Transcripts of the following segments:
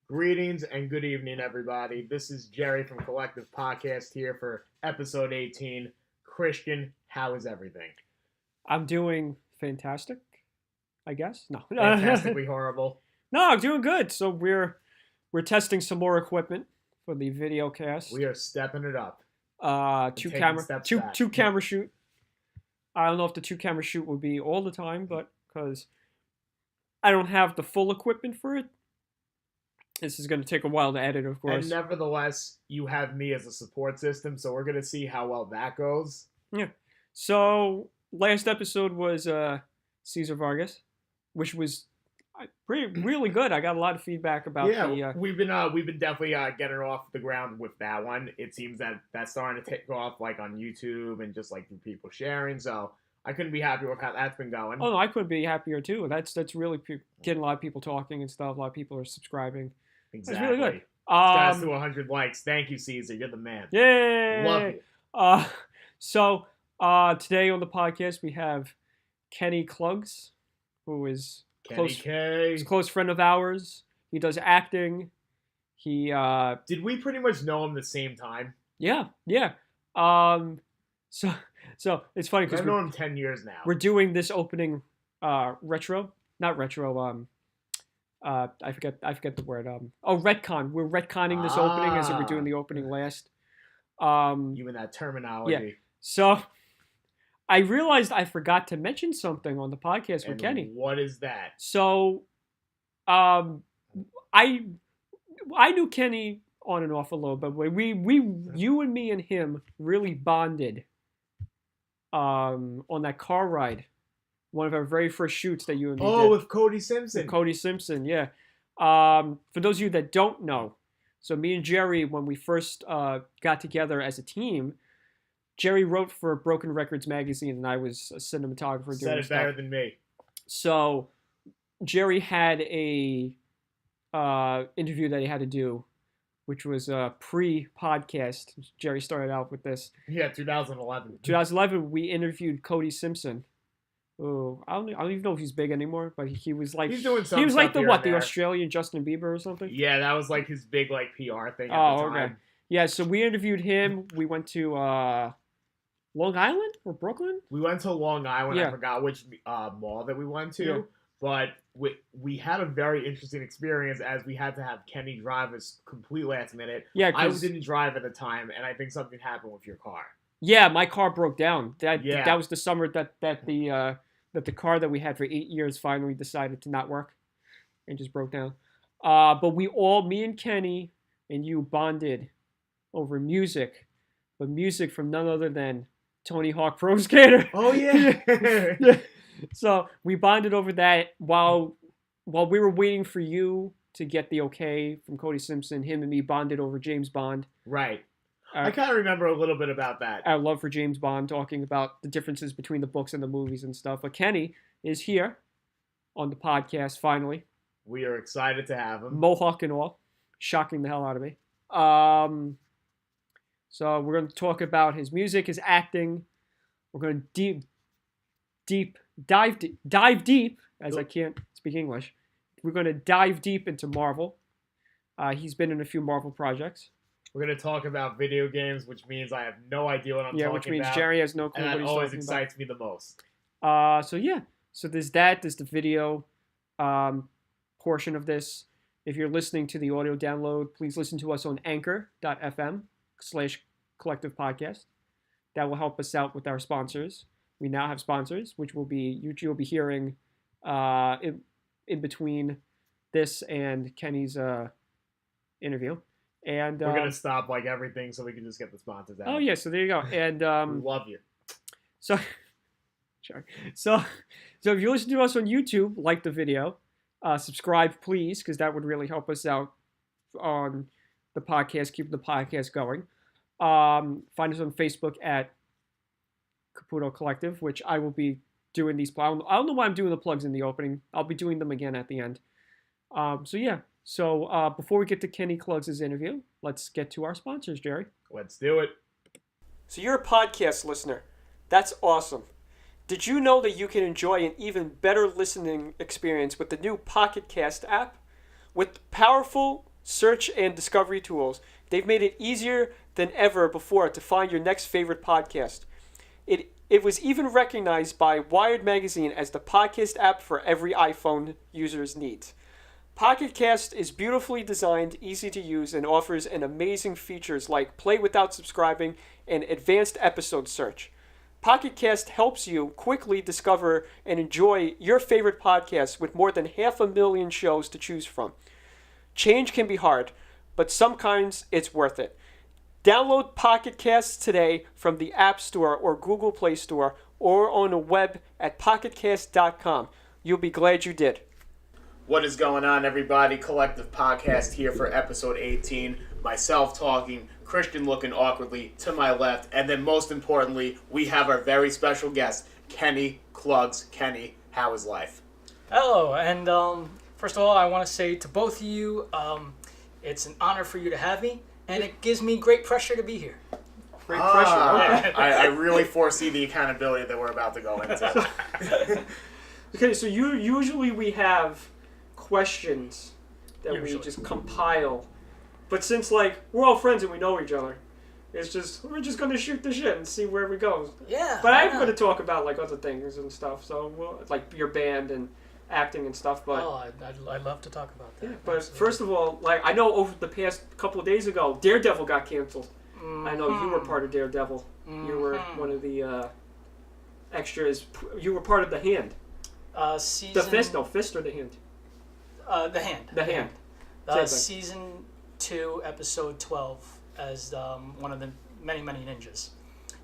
Greetings and good evening, everybody. This is Jerry from Collective Podcast here for episode 18. Christian, how is everything? I'm doing fantastic, I guess. No. Fantastically horrible. No, I'm doing good. So we're testing some more equipment for the video cast. We are stepping it up. Two camera shoot. I don't know if the 2 camera shoot will be all the time, but because I don't have the full equipment for it, this is going to take a while to edit, of course. And nevertheless, you have me as a support system, so we're going to see how well that goes. Yeah. So last episode was Cesar Vargas, which was really good. I got a lot of feedback about we've been definitely getting off the ground with that one. It seems that that's starting to take off like on YouTube and just like people sharing. So I couldn't be happier with how that's been going. Oh no, I couldn't be happier too. That's really getting a lot of people talking and stuff. A lot of people are subsubscribing. Exactly. That's really good. Guys, to 100 likes. Thank you, Caesar. You're the man. Yay! Love you. So today on the podcast we have Kenny Klugewicz, who is a close friend of ours. He does acting. He did we pretty much know him the same time? Yeah. So it's funny because I've known him 10 years now. We're doing this opening I forget the word. Retcon. We're retconning this opening as if we're doing the opening last. You and that terminology. Yeah. So I realized I forgot to mention something on the podcast with Kenny. What is that? So, I knew Kenny on and off a little bit. You and me and him really bonded on that car ride. One of our very first shoots that you and me did. Oh, with Cody Simpson. Yeah. For those of you that don't know, so me and Jerry, when we first got together as a team, Jerry wrote for Broken Records magazine, and I was a cinematographer doing stuff. Said it better than me. So Jerry had a interview that he had to do, which was a pre-podcast. Jerry started out with this. Yeah, 2011. 2011, we interviewed Cody Simpson. Oh, I don't even know if he's big anymore, but he was like he's doing something. He was like the Australian Justin Bieber or something. Yeah, that was like his big like PR thing at the time. Okay. Yeah, so we interviewed him. We went to Long Island or Brooklyn? We went to Long Island. Yeah. I forgot which mall that we went to, but we had a very interesting experience as we had to have Kenny drive us complete last minute. Yeah, I didn't drive at the time, and I think something happened with your car. Yeah, my car broke down. That was the summer that the car that we had for 8 years finally decided to not work and just broke down. But me and Kenny and you bonded over music, but music from none other than Tony Hawk Pro Skater. Oh yeah. Yeah. So we bonded over that while we were waiting for you to get the okay from Cody Simpson. Him and me bonded over James Bond. Right. I kind of remember a little bit about that. Our love for James Bond, talking about the differences between the books and the movies and stuff. But Kenny is here on the podcast finally. We are excited to have him. Mohawk and all. Shocking the hell out of me. So we're going to talk about his music, his acting. We're going to dive deep, as I can't speak English. We're going to dive deep into Marvel. He's been in a few Marvel projects. We're going to talk about video games, which means I have no idea what I'm talking about. Yeah, which means Jerry has no clue what he's talking about. And that always excites me the most. So there's that. There's the video portion of this. If you're listening to the audio download, please listen to us on anchor.fm/collective podcast. That will help us out with our sponsors. We now have sponsors, which you'll be hearing in between this and Kenny's interview. And we're gonna stop like everything so we can just get the sponsors out. Oh yeah, so there you go. And we love you. So if you listen to us on YouTube, like the video, subscribe please, because that would really help us out on the podcast, keep the podcast going. Find us on Facebook at Caputo Collective, which I will be doing these. I don't know why I'm doing the plugs in the opening. I'll be doing them again at the end. So before we get to Kenny Klugewicz' interview, let's get to our sponsors, Jerry. Let's do it. So you're a podcast listener. That's awesome. Did you know that you can enjoy an even better listening experience with the new Pocket Cast app? With powerful search and discovery tools, they've made it easier than ever before to find your next favorite podcast. It was even recognized by Wired Magazine as the podcast app for every iPhone user's needs. Pocket Cast is beautifully designed, easy to use, and offers an amazing features like play without subscribing and advanced episode search. Pocket Cast helps you quickly discover and enjoy your favorite podcasts with more than 500,000 shows to choose from. Change can be hard, but sometimes it's worth it. Download Pocket Casts today from the App Store or Google Play Store or on the web at pocketcast.com. You'll be glad you did. What is going on, everybody? Collective Podcast here for episode 18. Myself talking, Christian looking awkwardly to my left, and then most importantly, we have our very special guest, Kenny Klugs. Kenny, how is life? Hello, and first of all, I want to say to both of you, it's an honor for you to have me, and it gives me great pressure to be here. Great pressure. Yeah. I really foresee the accountability that we're about to go into. Okay, so usually we have questions that we just compile, but since we're all friends and we know each other, we're just gonna shoot the shit and see where we go. Yeah. But I'm gonna talk about other things and stuff. So your band and acting and stuff. But I'd love to talk about that. Yeah, but first of all, I know over the past couple of days ago, Daredevil got canceled. Mm-hmm. I know you were part of Daredevil. Mm-hmm. You were one of the extras. You were part of the Hand. The Fist or the Hand. The Hand. The Hand. Season 2, episode 12, as one of the many, many ninjas.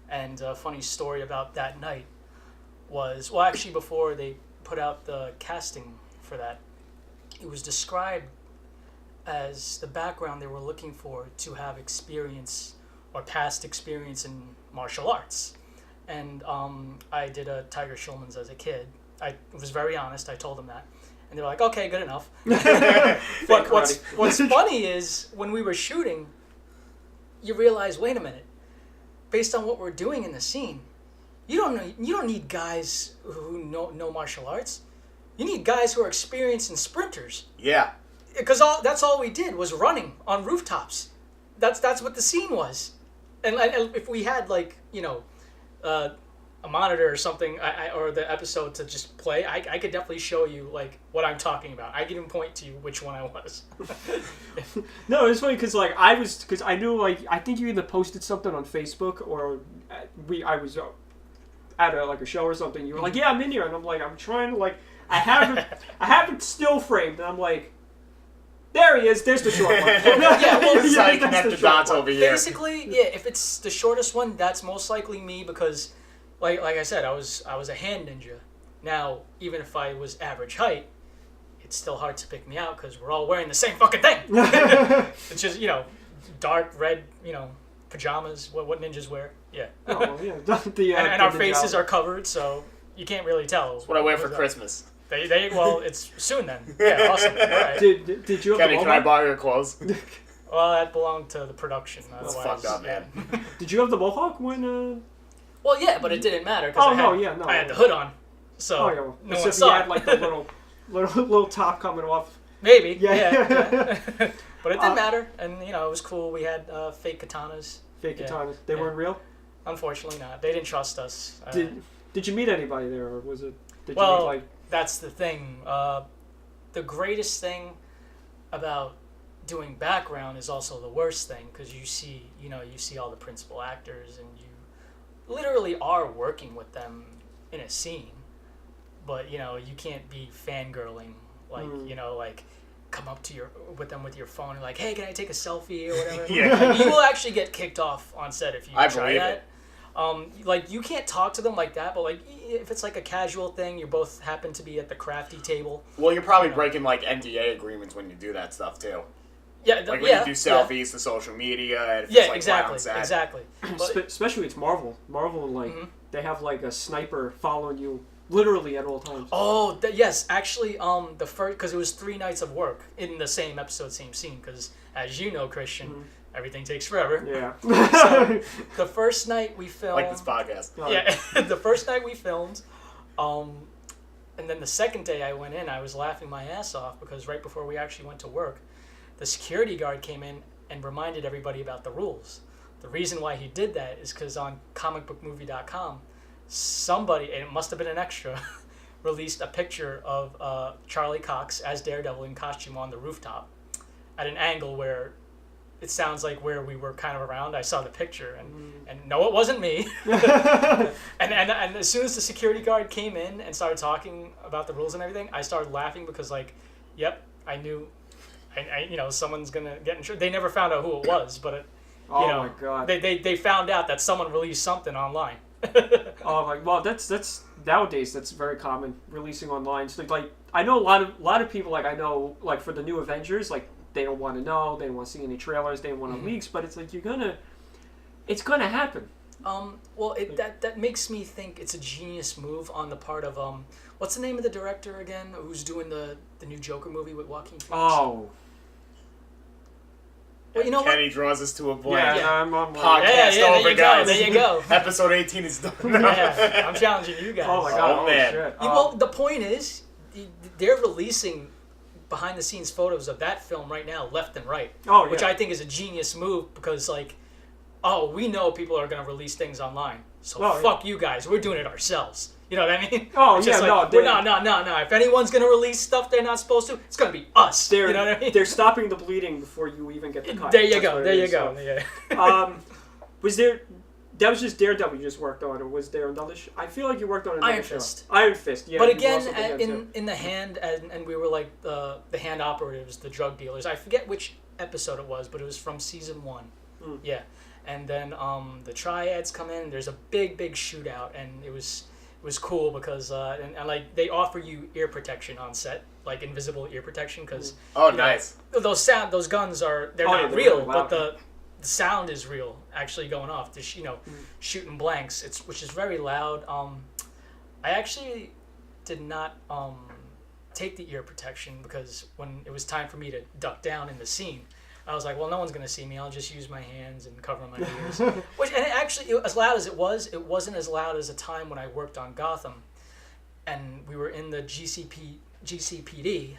And a funny story about that night was, actually before they put out the casting for that, it was described as the background they were looking for to have experience or past experience in martial arts. And I did a Tiger Schulman's as a kid. I was very honest. I told them that. And they were like, okay, good enough. But what's funny is when we were shooting, you realize, wait a minute, based on what we're doing in the scene, you don't need guys who know martial arts. You need guys who are experienced in sprinters. Yeah. Because that's all we did was running on rooftops. That's what the scene was. And if we had a monitor or something, or the episode to just play, I could definitely show you what I'm talking about. I could even point to you which one I was. No, it's funny because I knew I think you either posted something on Facebook or I was at a show or something. You were like, yeah, I'm in here, and I'm I'm trying to I have it still framed, and I'm like, there he is. There's the short one. Yeah, well, this is how you connect the dots over here. Basically, yeah, if it's the shortest one, that's most likely me because, like I said, I was a hand ninja. Now, even if I was average height, it's still hard to pick me out because we're all wearing the same fucking thing. It's just dark red pajamas. What ninjas wear? Yeah. Oh yeah. And our faces are covered, so you can't really tell. That's what I wear for Christmas. It's soon then. Yeah, awesome. Right. Did you have Kenny, can I borrow your clothes? Well, that belonged to the production. That's fucked up, man. Did you have the mohawk when? Well, yeah, but it didn't matter because I had the hood on. So no one saw it. You had the little top coming off. Maybe. Yeah. But it didn't matter, and it was cool. We had fake katanas. Katanas. They weren't real? Unfortunately not. They didn't trust us. Did you meet anybody there, or was it? That's the thing. The greatest thing about doing background is also the worst thing because you see all the principal actors and you literally are working with them in a scene, but you can't be fangirling come up to with them with your phone and hey, can I take a selfie or whatever? Yeah. You will actually get kicked off on set if you try that. It. You can't talk to them like that, but if it's a casual thing, you both happen to be at the crafty table. Well, you're probably breaking NDA agreements when you do that stuff too. Yeah, when you do selfies to social media. And if it's exactly. Especially it's Marvel. Marvel they have a sniper following you literally at all times. Oh, yes, actually, the first because it was 3 nights of work in the same episode, same scene. Because as you know, Christian. Mm-hmm. Everything takes forever. Yeah. So the first night we filmed... Like this podcast. Yeah. The first night we filmed, and then the second day I went in, I was laughing my ass off because right before we actually went to work, the security guard came in and reminded everybody about the rules. The reason why he did that is because on comicbookmovie.com, somebody, and it must have been an extra, released a picture of Charlie Cox as Daredevil in costume on the rooftop at an angle where it sounds like where we were kind of around. I saw the picture, and no, it wasn't me. and as soon as the security guard came in and started talking about the rules and everything, I started laughing because, like, yep, I knew, someone's gonna get in trouble. They never found out who it was, but my God, they found out that someone released something online. Well, that's nowadays that's very common, releasing online. So, like, I know a lot of people, like, I know, like, for the new Avengers, like, they don't want to know, they don't want to see any trailers, they don't want leaks, but it's like it's gonna happen. Well, that makes me think it's a genius move on the part of what's the name of the director again? Who's doing the new Joker movie with Joaquin Phoenix? Oh. Well, you know Kenny what? draws us to a blank. I'm Podcast over, guys. There you go. Episode 18 is done. Yeah, I'm challenging you guys. Oh my God! Oh, man. Shit. Well, the point is, they're releasing behind-the-scenes photos of that film right now, left and right. Oh, yeah. Which I think is a genius move because, like, we know people are going to release things online, so fuck you guys. We're doing it ourselves. You know what I mean? Oh, it's yeah, just like, no. If anyone's going to release stuff they're not supposed to, it's going to be us. You know what I mean? They're stopping the bleeding before you even get the cut. There you go. Yeah. Was there... That was just Daredevil you just worked on, or was there another I feel like you worked on another Ironfist. Ironfist, yeah. But again, in the hand, and we were like the hand operatives, the drug dealers. I forget which episode it was, but it was from season 1. Yeah. And then the triads come in, there's a big shootout, and it was cool because and like they offer you ear protection on set, like invisible ear protection, because nice. Those guns are not real, really but the sound is real, actually going off. Just shooting blanks. Which is very loud. I actually did not take the ear protection because when it was time for me to duck down in the scene, I was like, well, no one's gonna see me. I'll just use my hands and cover my ears. As loud as it wasn't as loud as a time when I worked on Gotham, and we were in the GCPD,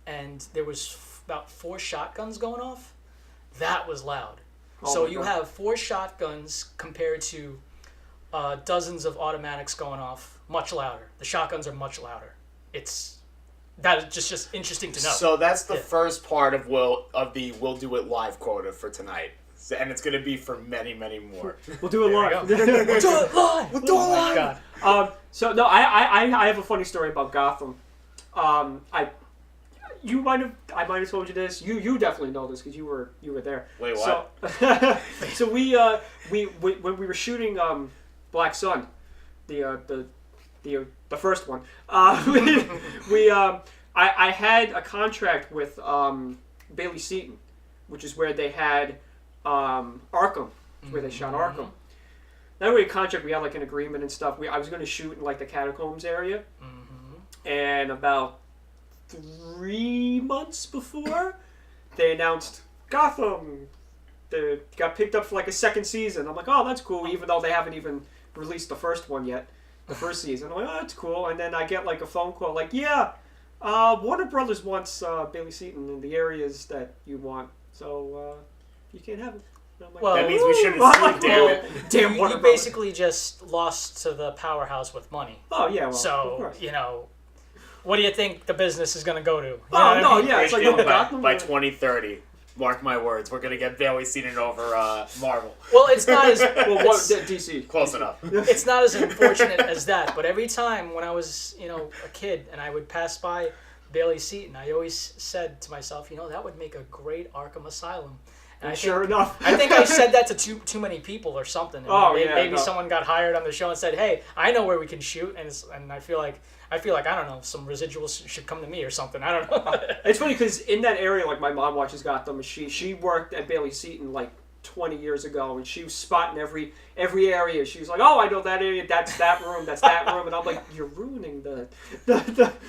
and there was about 4 shotguns going off. That was loud. So you have 4 shotguns compared to dozens of automatics going off, much louder. The shotguns are much louder. That is just interesting to know. So that's the first part of the We'll Do It Live quota for tonight. And it's going to be for many, many more. We'll do it live. We'll do it live. We'll do it live. I have a funny story about Gotham. I might have told you this. You definitely know this because you were there. Wait, what? So we when we were shooting Black Sun, the first one, I had a contract with Bailey Seaton, which is where they had Arkham, where they shot Arkham. Not really a contract. We had like an agreement and stuff. I was going to shoot in like the catacombs area, and about 3 months before, they announced Gotham. They got picked up for like a second season. I'm like, oh, that's cool, even though they haven't even released the first one yet, the first season. I'm like, oh, that's cool. And then I get like a phone call, like, yeah, Warner Brothers wants Bailey Seaton in the areas that you want, so you can't have it. Like, well, that means we shouldn't sue, damn it. Damn, you basically just lost to the powerhouse with money. Oh, yeah, well, so, what do you think the business is going to go to? It's like by 2030. Mark my words, we're going to get Bailey Seaton over Marvel. Well, it's not as... DC. Close enough. It's not as unfortunate as that, but every time when I was, a kid and I would pass by Bailey Seaton, I always said to myself, that would make a great Arkham Asylum. And sure enough. I think I said that to too many people or something. Maybe someone got hired on the show and said, hey, I know where we can shoot, and I feel like, I don't know, some residuals should come to me or something. I don't know. It's funny because in that area, like my mom watches Gotham, she worked at Bailey Seaton like 20 years ago, and she was spotting every area. She was like, oh, I know that area, that's that room, that's that room. And I'm like, you're ruining the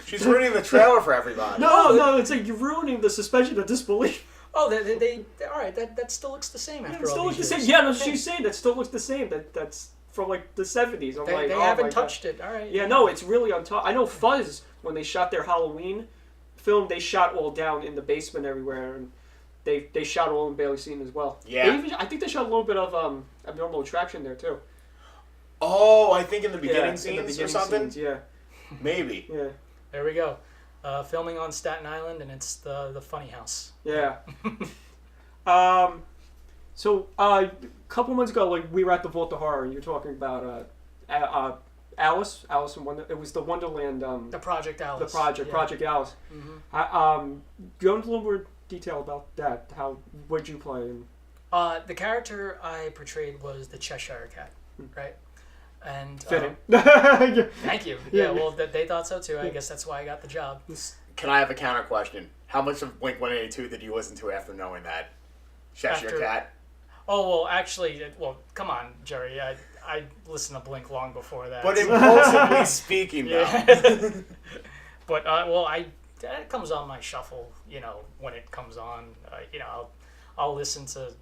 She's ruining the trailer for everybody. No, it's like you're ruining the suspension of disbelief. Oh, they all right, that still looks the same after all these years. Same. Yeah, no, she's saying that still looks the same. That's from like the 70s. They haven't touched it. All right. Yeah, no, it's really on top. I know Fuzz, when they shot their Halloween film, they shot all down in the basement everywhere, and they shot all in Bailey Scene as well. Yeah. I think they shot a little bit of Abnormal Attraction there too. Oh, I think in the beginning scenes or something? Scenes, yeah. Maybe. Yeah. There we go. Filming on Staten Island, and it's the funny house. Yeah. So a couple months ago, like, we were at the Vault of Horror, and you were talking about Alice in Wonder. It was the Wonderland. The Project Alice. The Project Alice. Mm-hmm. Go into a little more detail about that. What'd you play? The character I portrayed was the Cheshire Cat, right? And fitting. Thank you. Yeah, well, they thought so too. I guess that's why I got the job. Can I have a counter question? How much of Blink-182 did you listen to after knowing that? Cheshire Cat? Oh, well, actually, come on, Jerry. I listened to Blink long before that. But impulsively speaking, though. Yeah. But, it comes on my shuffle, when it comes on. I'll listen to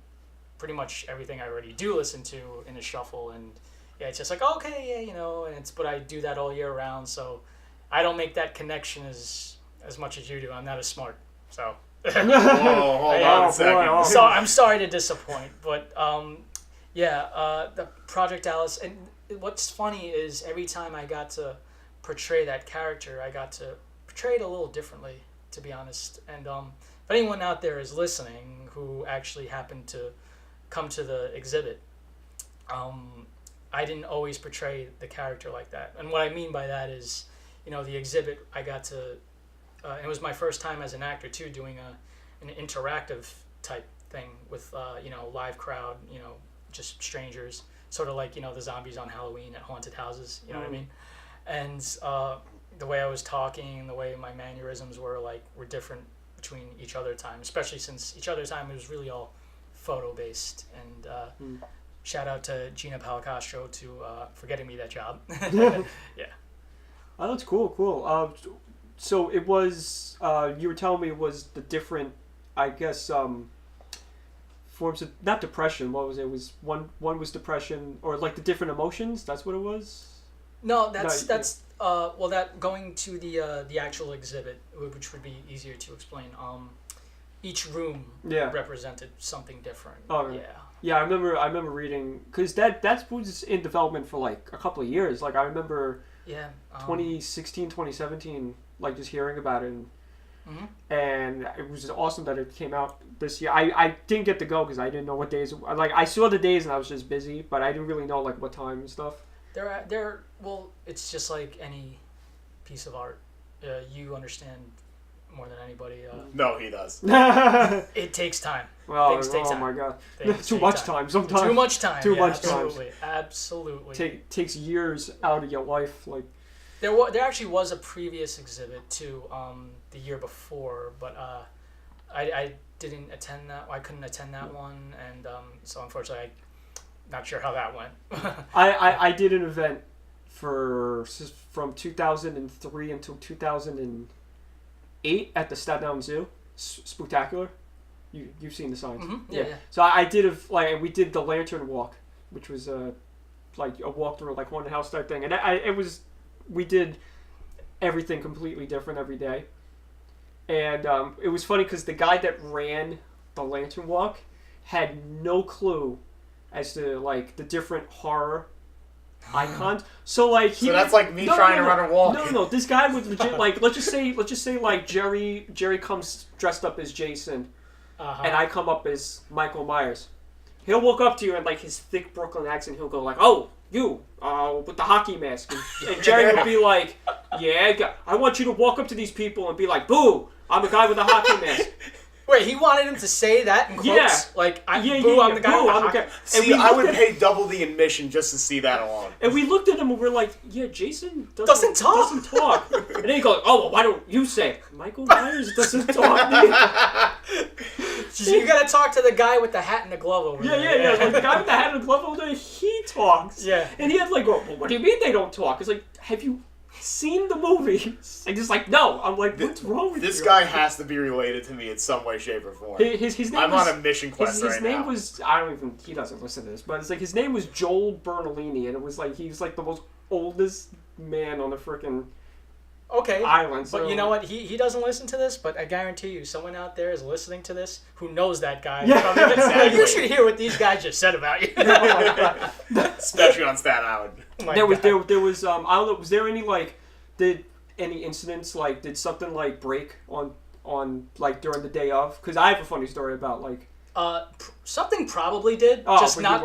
pretty much everything I already do listen to in a shuffle, and yeah, it's just like, okay, yeah, but I do that all year round, so I don't make that connection as much as you do. I'm not as smart, so. Whoa, hold on a second. So I'm sorry to disappoint, but the Project Alice, and what's funny is every time I got to portray that character, I got to portray it a little differently, to be honest. And if anyone out there is listening who actually happened to come to the exhibit, I didn't always portray the character like that. And what I mean by that is, the exhibit, I got to, it was my first time as an actor too, doing an interactive type thing with, live crowd, just strangers, sort of like, the zombies on Halloween at haunted houses, you know what I mean? And the way I was talking, the way my mannerisms were different between each other time, especially since each other time it was really all photo based. And shout out to Gina Palacastro for getting me that job. Yeah. Oh, that's cool. So it was, you were telling me it was the different, I guess, forms of, not depression, what was it? It was one was depression, or like the different emotions, that's what it was? No, that going to the actual exhibit, which would be easier to explain, each room represented something different. Oh, right. Yeah, I remember reading, because that was in development for like a couple of years. Like I remember 2016, 2017, like just hearing about it, and it was just awesome that it came out this year. I didn't get to go because I didn't know what days. Like I saw the days and I was just busy, but I didn't really know like what time and stuff. Well, it's just like any piece of art. You understand more than anybody. No, he does. It takes time. Well, Things take time. My God. Too much time sometimes. Too much time. Too much absolutely. time. Absolutely. Takes years out of your life. Like there actually was a previous exhibit too, the year before, but I didn't attend that. I couldn't attend that one, and so unfortunately, I'm not sure how that went. I did an event from 2003 until 2008 at the Staten Island Zoo, Spooktacular. You've seen the signs. Mm-hmm. Yeah. So I did we did the Lantern Walk, which was like a walk through like haunted house type thing, and we did everything completely different every day, and it was funny because the guy that ran the Lantern Walk had no clue as to like the different horror icons. So like so that's like me trying to run a walk. No. This guy would legit like let's just say like Jerry comes dressed up as Jason, and I come up as Michael Myers. He'll walk up to you and like his thick Brooklyn accent. He'll go like, "Oh, you, with the hockey mask," and Jerry would be like, "Yeah, I want you to walk up to these people and be like, boo, I'm a guy with a hockey mask." Wait, he wanted him to say that in quotes? Yeah. Like, I'm the guy with the hockey mask. See, I would pay double the admission just to see that alone. And we looked at him and we're like, yeah, Jason doesn't talk. And then he goes, oh, well, why don't you say it? Michael Myers doesn't talk. So you gotta talk to the guy with the hat and the glove over there. Yeah. Like, the guy with the hat and the glove over there, he talks. Yeah. And he had like, well, what do you mean they don't talk? It's like, have you seen the movie? And he's like, no. I'm like, what's wrong with you? This guy has to be related to me in some way, shape, or form. His name I'm on a mission quest right now. His name was, he doesn't listen to this, but it's like, his name was Joel Bernalini, and it was like, he was like the most oldest man on the frickin' Okay. island. But you know what? He doesn't listen to this, but I guarantee you, someone out there is listening to this who knows that guy. Yeah. Exactly. You should hear what these guys just said about you. Oh my God. Especially on Staten Island. Oh there was I don't know. Was there any any incidents did something break on during the day of? Because I have a funny story about something probably did, just not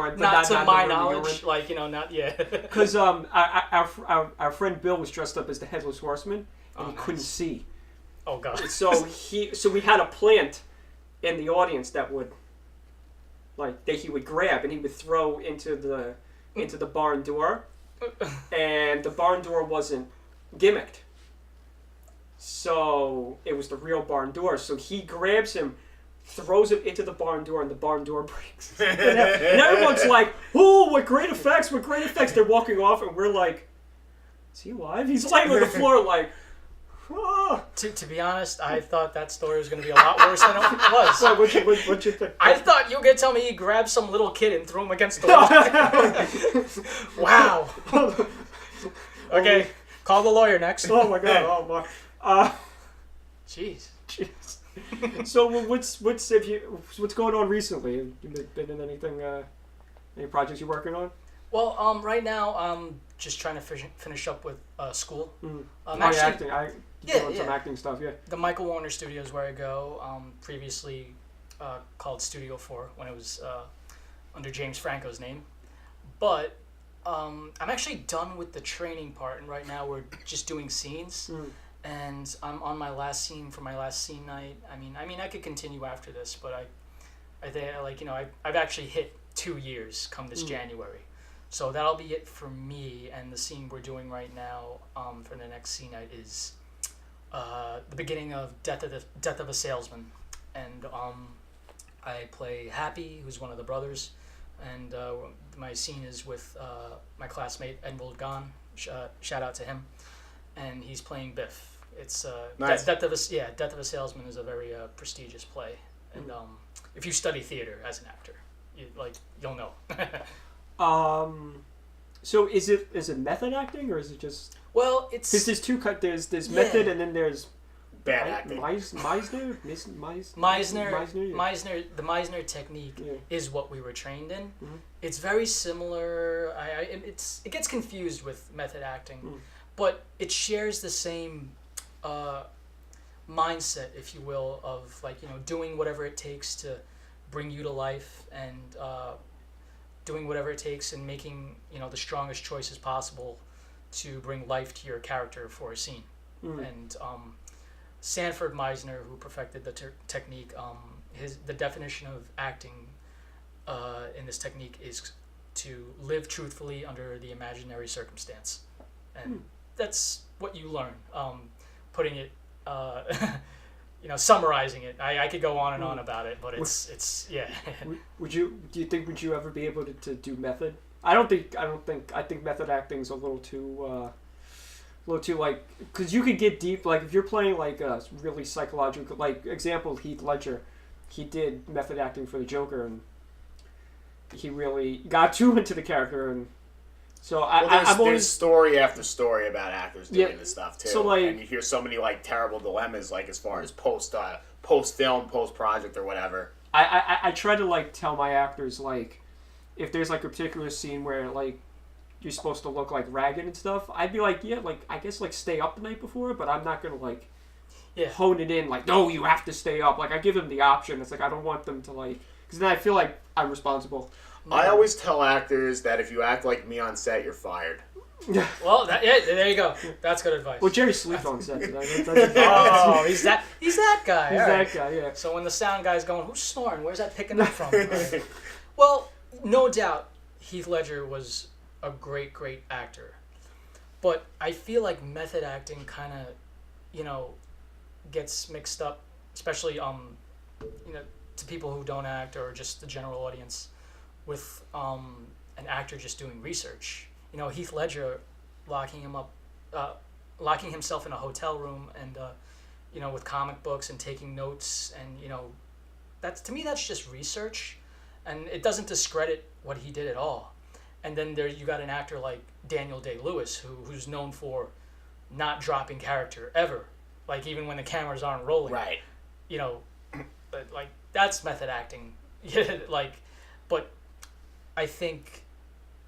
to my knowledge. Not yet. Because our friend Bill was dressed up as the Headless Horseman, and he couldn't see. Oh God! So we had a plant in the audience that would that he would grab and he would throw into the barn door, and the barn door wasn't gimmicked, so it was the real barn door. So he grabs him, throws him into the barn door, and the barn door breaks. And everyone's like, "Oh, what great effects! What great effects!" They're walking off, and we're like, "Is he alive?" He's laying on the floor like. Oh. To be honest, I thought that story was going to be a lot worse than it was. Well, what you think? I thought you were going to tell me he grabbed some little kid and threw him against the wall. Wow. Okay, call the lawyer next. Oh my God. Oh my. Jeez. So what's going on recently? Have you been in anything? Any projects you're working on? Well, right now I'm just trying to finish up with school. Acting. Some acting stuff. Yeah. The Michael Warner Studio is where I go. Previously called Studio 4 when it was under James Franco's name, but I'm actually done with the training part, and right now we're just doing scenes. And I'm on my last scene for my last scene night. I mean, I could continue after this, but I think I've actually hit 2 years come this January. So that'll be it for me, and the scene we're doing right now for the next scene night is the beginning of Death of a Salesman, and I play Happy, who's one of the brothers, and my scene is with my classmate Edward Gahn. Shout out to him, and he's playing Biff. It's nice. Death of a Salesman is a very prestigious play, and if you study theater as an actor, you'll know. So is it method acting, or is it just? Well, it's because there's two cut. There's method, and then there's bad acting. Meisner. The Meisner technique is what we were trained in. It's very similar. It gets confused with method acting, but it shares the same mindset, if you will, of doing whatever it takes to bring you to life, and doing whatever it takes and making the strongest choices possible to bring life to your character for a scene. And Sanford Meisner, who perfected the technique, the definition of acting in this technique is to live truthfully under the imaginary circumstance, and that's what you learn. Putting it, summarizing it. I could go on and on about it, but it's yeah. Would you ever be able to do method? I think method acting's a little too because you could get deep, if you're playing a really psychological, example, Heath Ledger, he did method acting for the Joker, and he really got too into the character, and so there's story after story about actors doing this stuff too. So and you hear so many terrible dilemmas, as far as post film, post project, or whatever. I try to tell my actors if there's a particular scene where you're supposed to look ragged and stuff, I'd be I guess stay up the night before, but I'm not gonna hone it in no, you have to stay up. I give them the option. It's I don't want them to because then I feel like I'm responsible. I always tell actors that if you act like me on set, you're fired. Well, there you go. That's good advice. Well, Jerry sleeps on set tonight. Oh, he's that guy. He's that guy, yeah. So when the sound guy's going, who's snoring? Where's that picking up from? Well, no doubt, Heath Ledger was a great, great actor. But I feel like method acting kind of, gets mixed up, especially, to people who don't act or just the general audience, with an actor just doing research. Heath Ledger locking himself in a hotel room and, with comic books and taking notes, and, to me that's just research, and it doesn't discredit what he did at all. And then you got an actor like Daniel Day-Lewis, who's known for not dropping character ever. Like, even when the cameras aren't rolling. Right. You know, but, like, that's method acting. Like, but I think,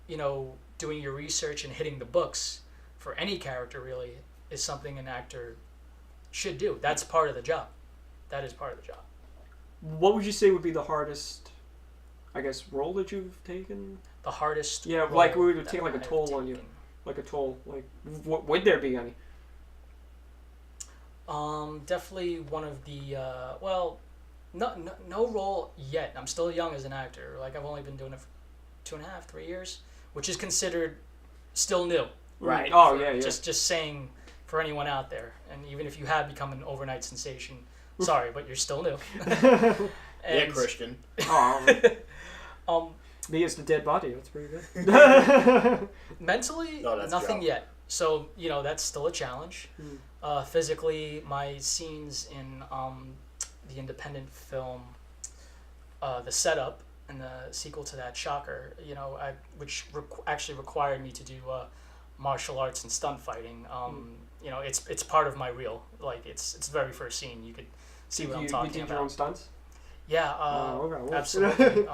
you know, doing your research and hitting the books for any character really is something an actor should do. That's part of the job. That is part of the job. What would you say would be the hardest, I guess, role that you've taken? The hardest Yeah, role like, we would take, that like, a I've toll on you. taken. Like a toll. Like, would there be any? Definitely one of the, no role yet. I'm still young as an actor. Like, I've only been doing it for 2.5, 3 years, which is considered still new. Right. Oh, yeah. Just saying for anyone out there, and even if you have become an overnight sensation, sorry, but you're still new. Yeah, Christian. Me as the dead body. That's pretty good. Mentally, nothing yet. So, you know, that's still a challenge. Physically, my scenes in the independent film, The Setup, and the sequel to that, Shocker, you know, which actually required me to do martial arts and stunt fighting. You know, it's part of my reel. Like, it's the very first scene. You could see what I'm talking about. You did your own stunts? Yeah, okay. Absolutely.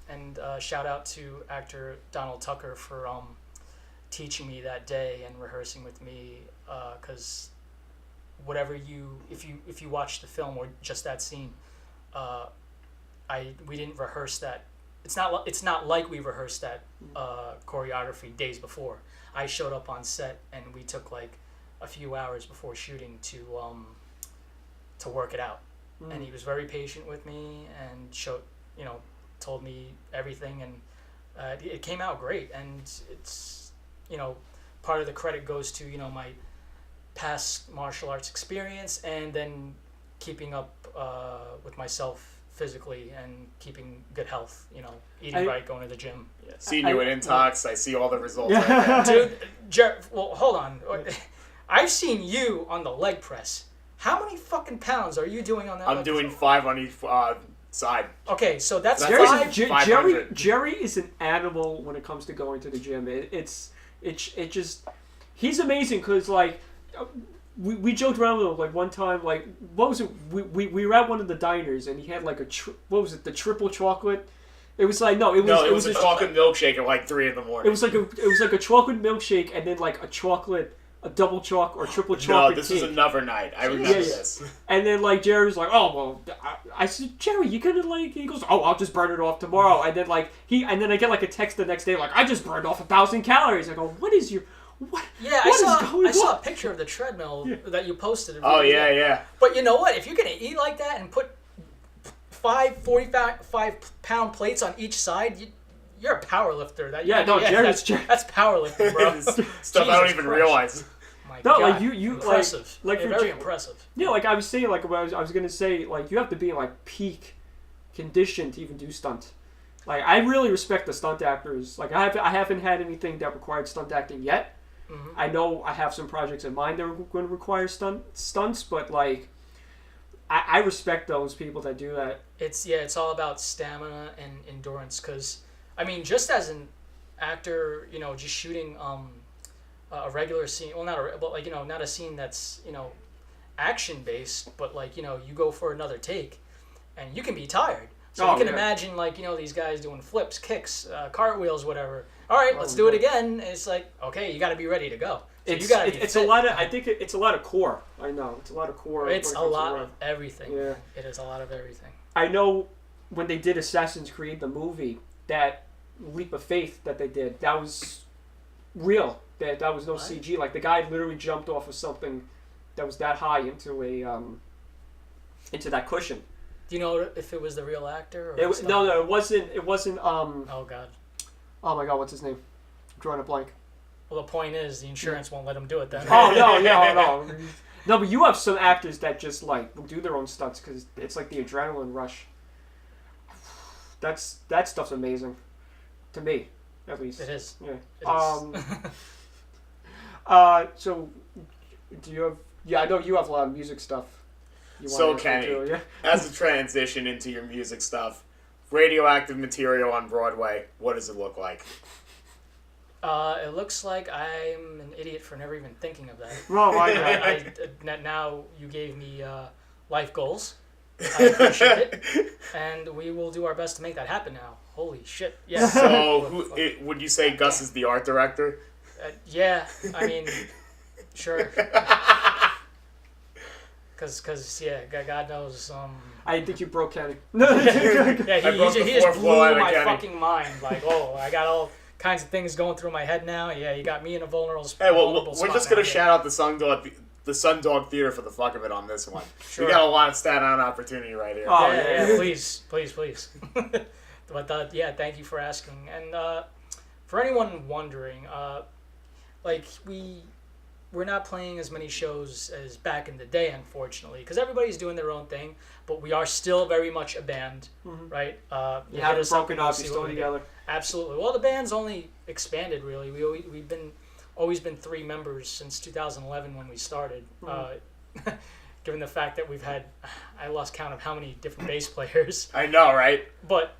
And shout out to actor Donald Tucker for teaching me that day and rehearsing with me, because if you watch the film or just that scene, we didn't rehearse that. It's not like we rehearsed that choreography days before. I showed up on set and we took like a few hours before shooting to work it out. And he was very patient with me and told me everything, and it came out great. And it's, you know, part of the credit goes to, you know, my past martial arts experience, and then keeping up with myself physically and keeping good health, you know, eating right, going to the gym. Yeah. Seeing you in Intox, I see all the results right there. Dude, well, hold on. I've seen you on the leg press. How many fucking pounds are you doing on that? I'm doing 5 on each side. Okay, so that's 500. Jerry is an animal when it comes to going to the gym. It just, he's amazing because, like, we joked around with him, like, one time, like, what was it? We were at one of the diners and he had like the triple chocolate. It was like, it was a chocolate milkshake at like 3 a.m. It was like a chocolate milkshake and then like a double chalk or triple chocolate. No, this was another night. I remember this. And then like Jerry was like, oh well, I said, Jerry, you gonna like? He goes, oh, I'll just burn it off tomorrow. And then like and then I get like a text the next day like, I just burned off 1,000 calories. I go, what is your what? Yeah, I saw a picture of the treadmill that you posted. Oh yeah. But you know what? If you're gonna eat like that and put 45-pound plates on each side, you're a power lifter. Jerry's that's powerlifting, bro. Stuff I don't even realize. My God, like you impressive. like very impressive. Yeah, like I was saying, like I was gonna say, like you have to be in like peak condition to even do stunts. Like I really respect the stunt actors. Like I haven't had anything that required stunt acting yet. Mm-hmm. I know I have some projects in mind that are going to require stunts, but like I respect those people that do that. It's all about stamina and endurance. Because I mean, just as an actor, you know, just shooting a regular scene. Well, not a scene that's, you know, action based, but like, you know, you go for another take, and you can be tired. So you can imagine, like, you know, these guys doing flips, kicks, cartwheels, whatever. All right, let's do it again. It's like, okay, you got to be ready to go. So it's a lot of. I think it's a lot of core. I know it's a lot of core. It's a lot of everything. Yeah, it is a lot of everything. I know when they did Assassin's Creed the movie, that leap of faith that they did, that was real. That was no CG. Like the guy literally jumped off of something that was that high into that cushion. Do you know if it was the real actor? Or no, it wasn't. It wasn't. Oh God. Oh my God, what's his name? I'm drawing a blank. Well, the point is, the insurance won't let him do it then. Oh no. No, but you have some actors that just like will do their own stunts because it's like the adrenaline rush. That stuff's amazing, to me, at least. It is. Yeah. It is. So, do you have? Yeah, I know you have a lot of music stuff. So Kenny, as a transition into your music stuff, Radioactive Material on Broadway, what does it look like? It looks like I'm an idiot for never even thinking of that. Oh my God. Now you gave me life goals. I appreciate it. And we will do our best to make that happen now. Holy shit. Yeah. So, would you say Gus is the art director? Yeah, I mean, sure. Because yeah, God knows. I think you broke Kenny. Yeah, he just blew my fucking mind. Like, oh, I got all kinds of things going through my head now. Yeah, you got me in a vulnerable spot. Hey, well, we're just going to shout out the Sundog Theater for the fuck of it on this one. Sure. We got a lot of Staten Island opportunity right here. Oh, yeah, please. But, yeah, thank you for asking. And for anyone wondering, like, we're not playing as many shows as back in the day, unfortunately, because everybody's doing their own thing, but we are still very much a band, right? You haven't broken up, you're still together. Absolutely. Well, the band's only expanded, really. We've always been 3 members since 2011 when we started. Given the fact that I lost count of how many different bass players. I know, right? But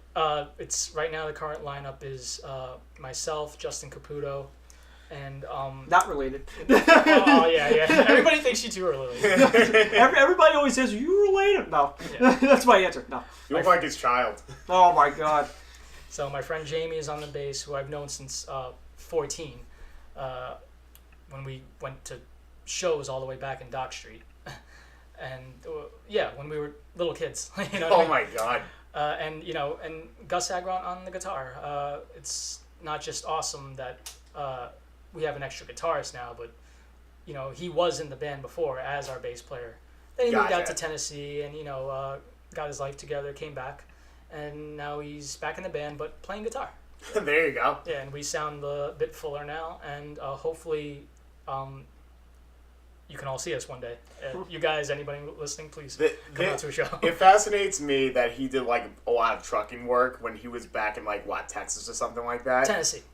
it's right now the current lineup is myself, Justin Caputo, and not related. Oh yeah. Everybody thinks you two are related. Everybody always says, "Are you related?" No, that's my answer. No. You look like his child. Oh my God. So my friend Jamie is on the bass, who I've known since 14, when we went to shows all the way back in Dock Street, and when we were little kids. You know what I mean? My God. And Gus Agron on the guitar. It's not just awesome that we have an extra guitarist now, but he was in the band before as our bass player. Then he moved out to Tennessee and got his life together, came back, and now he's back in the band but playing guitar. There you go. Yeah, and we sound a bit fuller now, and hopefully you can all see us one day. You guys, anybody listening, please come out to a show. It fascinates me that he did like a lot of trucking work when he was back in Texas or something like that.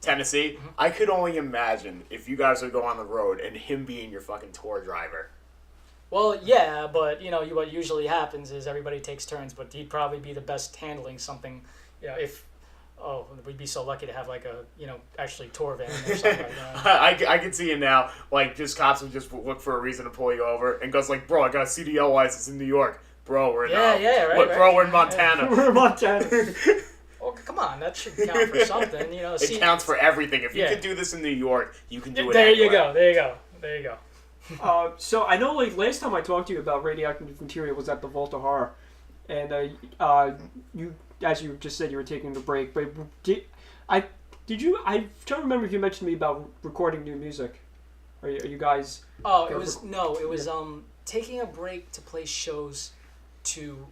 Tennessee. Mm-hmm. I could only imagine if you guys would go on the road and him being your fucking tour driver. Well, yeah, but what usually happens is everybody takes turns, but he'd probably be the best handling something. We'd be so lucky to have actually tour van or something like that. I can see it now. Like, just cops would just look for a reason to pull you over, and goes like, "Bro, I got a CDL license in New York. Bro, we're in Bro, we're in Montana. Yeah. We're in Montana." Oh, come on, that should count for something, It counts for everything. If you could do this in New York, you can do it anywhere. There you go. So I know, like, last time I talked to you about Radioactive Material was at the Volta Horror, and you, as you just said, you were taking the break. But I'm trying to remember if you mentioned to me about recording new music. Are you guys? Oh, it was taking a break to play shows to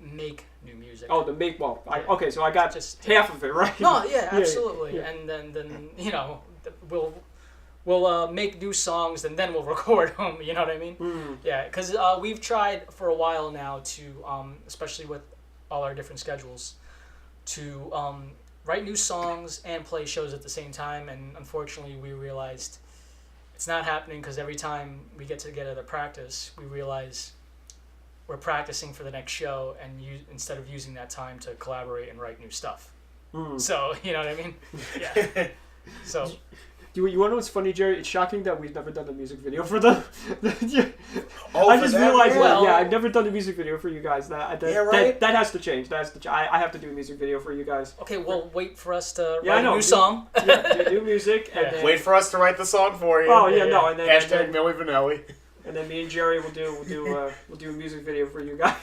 make new music. Oh, to make okay, so I got just half of it, right? No, yeah, absolutely. Yeah. And then we'll make new songs and then we'll record them. You know what I mean? Mm. Yeah, because we've tried for a while now to, especially with all our different schedules, to write new songs and play shows at the same time. And unfortunately, we realized it's not happening because every time we get together to practice, we realize we're practicing for the next show and instead of using that time to collaborate and write new stuff. Mm. So, you know what I mean? Yeah. So... You want to know what's funny, Jerry? It's shocking that we've never done a music video for them. I just realized that. Yeah, I've never done a music video for you guys. That has to change. I have to do a music video for you guys. Okay, well, wait for us to write a new song. Do music. And then, wait for us to write the song for you. Oh yeah, no, and then hashtag Milli Vanilli. And then me and Jerry will do a music video for you guys.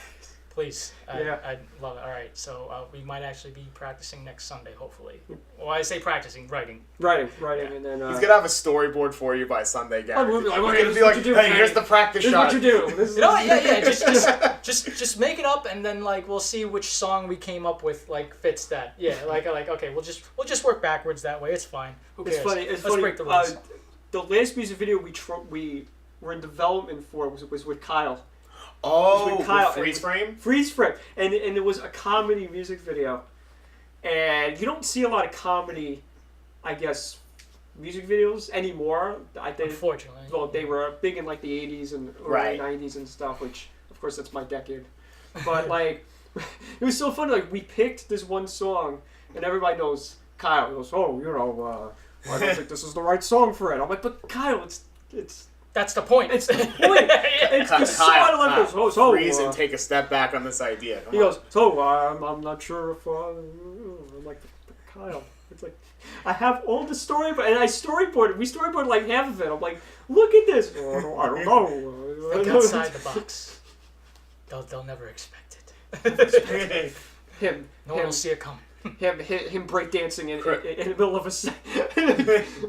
Please. I'd love it. All right. So we might actually be practicing next Sunday, hopefully. Well, I say practicing, writing. Writing, Yeah. and then... He's going to have a storyboard for you by Sunday, Gary. He's going to be like, hey, here's the practice shot. This is what you do. You know what? Yeah. Just make it up, and then, we'll see which song we came up with, fits that. Yeah, okay, we'll just work backwards that way. It's fine. Who cares? It's Let's funny. break the rules. The last music video we were in development for was with Kyle. Oh, with Freeze Frame? Freeze Frame. And it was a comedy music video. And you don't see a lot of comedy, I guess, music videos anymore. I think, unfortunately. Well, they were big in the 80s and early 90s and stuff, which, of course, that's my decade. But, it was so funny. We picked this one song, and everybody knows Kyle. He goes, I don't think this is the right song for it. I'm like, but Kyle, it's. That's the point. It's the point. It's the song. So freeze and take a step back on this idea. He goes, so I'm not sure if I'm like, Kyle. It's like I have all the story, and I storyboarded. We storyboarded like half of it. I'm like, look at this. I don't know. Think outside the box. They'll never expect it. No one will see it coming. Him breakdancing in the middle of a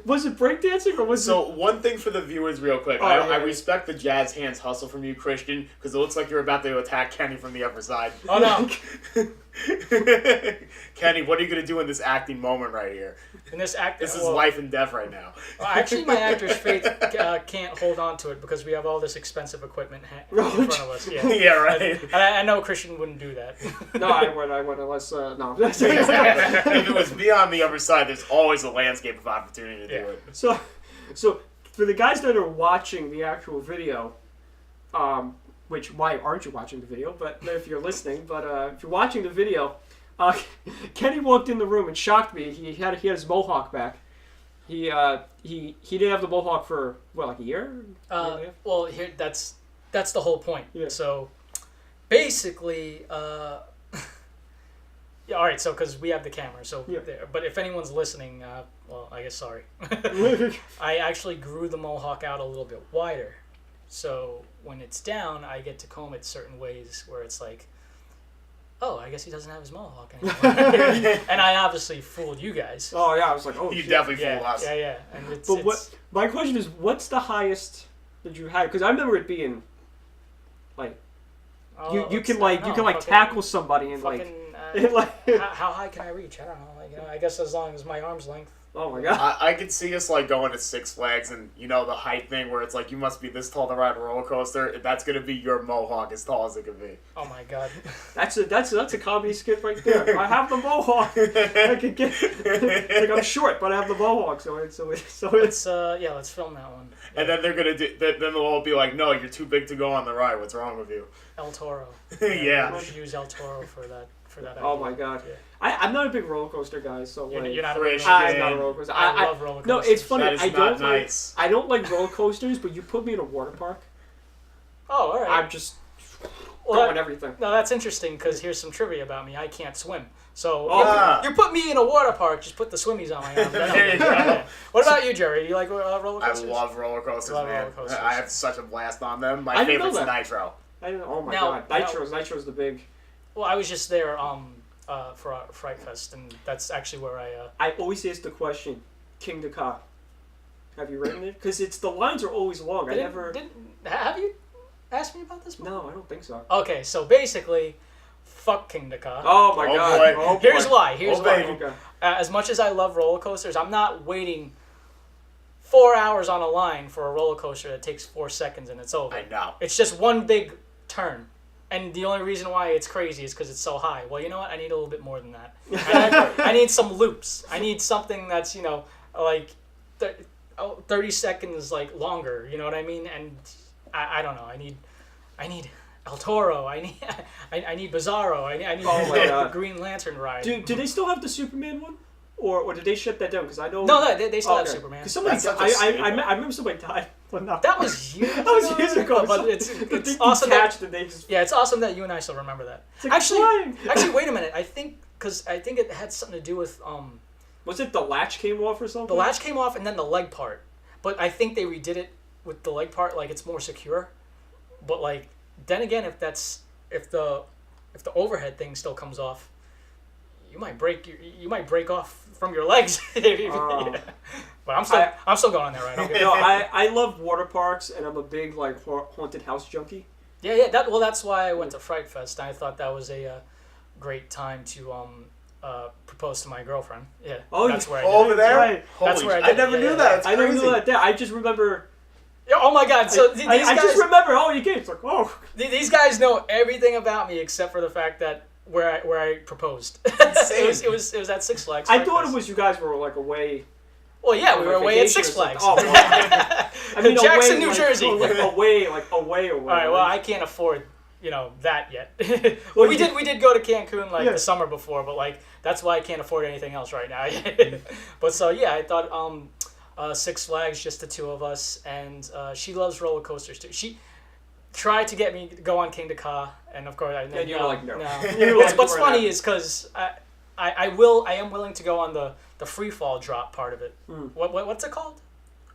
was it breakdancing or was it? One thing for the viewers real quick. I respect the jazz hands hustle from you, Christian, because it looks like you're about to attack Kenny from the upper side. Oh no. Kenny, what are you going to do in this acting moment right here? This is life and death right now. Actually, my actor's faith can't hold on to it because we have all this expensive equipment in front of us. Yeah, right. And I know Christian wouldn't do that. No, I would unless no. If it was me on the other side, there's always a landscape of opportunity to do it. So for the guys that are watching the actual video, which why aren't you watching the video? But if you're listening, if you're watching the video, Kenny walked in the room and shocked me. He had his mohawk back. He didn't have the mohawk for like a year. Well, here that's the whole point. Yeah. So basically. Yeah, all right, so because we have the camera, so there. But if anyone's listening, well, I guess sorry. I actually grew the mohawk out a little bit wider, so when it's down, I get to comb it certain ways where it's like, oh, I guess he doesn't have his mohawk anymore. And I obviously fooled you guys. Oh yeah, I was like, oh, you definitely fooled us. Yeah. And what? My question is, what's the highest that you had? Because I remember it being like, you can tackle somebody and fucking, how high can I reach? I don't know. I guess as long as my arm's length. Oh my god. I could see us going to Six Flags and the height thing where it's like you must be this tall to ride a roller coaster. That's gonna be your mohawk as tall as it can be. Oh my god. That's a comedy skit right there. I have the mohawk. I can get like I'm short, but I have the mohawk. So let's film that one. And then they're gonna do. Then they'll all be like, "No, you're too big to go on the ride. What's wrong with you?" El Toro. Yeah. We should use El Toro for that. Oh my god. Yeah. I'm not a big roller coaster guy, so you're not a roller coaster. I'm not a roller coaster. I love roller coasters. No, it's funny. That is not nice. I don't like roller coasters, but you put me in a water park. Oh, all right. I'm just going everything. No, that's interesting because here's some trivia about me. I can't swim. So you put me in a water park, just put the swimmies on my arm. There you go. What about you, Jerry? Do you like roller coasters? I love roller coasters, man. Roller coasters. I have such a blast on them. My favorite's Nitro. Oh my god. Nitro's the big... Well, I was just there for Fright Fest, and that's actually where I always ask the question, King the Ka. Have you written it? Because the lines are always long. Have you asked me about this before? No, I don't think so. Okay, so basically, fuck King the Ka. Oh my god. Boy. Here's why. Baby. As much as I love roller coasters, I'm not waiting 4 hours on a line for a roller coaster that takes 4 seconds and it's over. I know. It's just one big turn. And the only reason why it's crazy is because it's so high. Well, you know what? I need a little bit more than that. I need some loops. I need something that's, like 30 seconds longer. You know what I mean? And I don't know. I need El Toro. I need Bizarro. I need Green Lantern ride. Do they still have the Superman one? Or did they shut that down? Because I know... No, they still have Superman. Because somebody died. I remember somebody died. But no. That was years ago. That was years ago. But it's awesome it's awesome that you and I still remember that. Like actually, wait a minute. I think it had something to do with... Was it the latch came off or something? The latch came off and then the leg part. But I think they redid it with the leg part, it's more secure. But then again, if the overhead thing still comes off, you might break off from your legs. But I'm still going there, right? I love water parks, and I'm a big haunted house junkie. Yeah. That's why I went to Fright Fest. I thought that was a great time to propose to my girlfriend. Yeah. Oh, that's where I did over there. Right. That's where I did. I never knew that. I never knew that. Yeah, I just remember. Yeah, oh my god! So these guys, I just remember. Oh, you came. It's like, oh. These guys know everything about me except for the fact that where I proposed. it was at Six Flags. I thought it was you guys were away. Well, yeah, we were away at Six Flags. Oh, well, I mean, Jackson, New Jersey. Away. All right. Well, I can't afford that yet. Well, we did go to Cancun the summer before, but that's why I can't afford anything else right now. But so yeah, I thought Six Flags, just the two of us, and she loves roller coasters too. She tried to get me to go on King Ka, and of course I you were like no. What's funny is because I am willing to go on the free fall drop part of it. What's it called?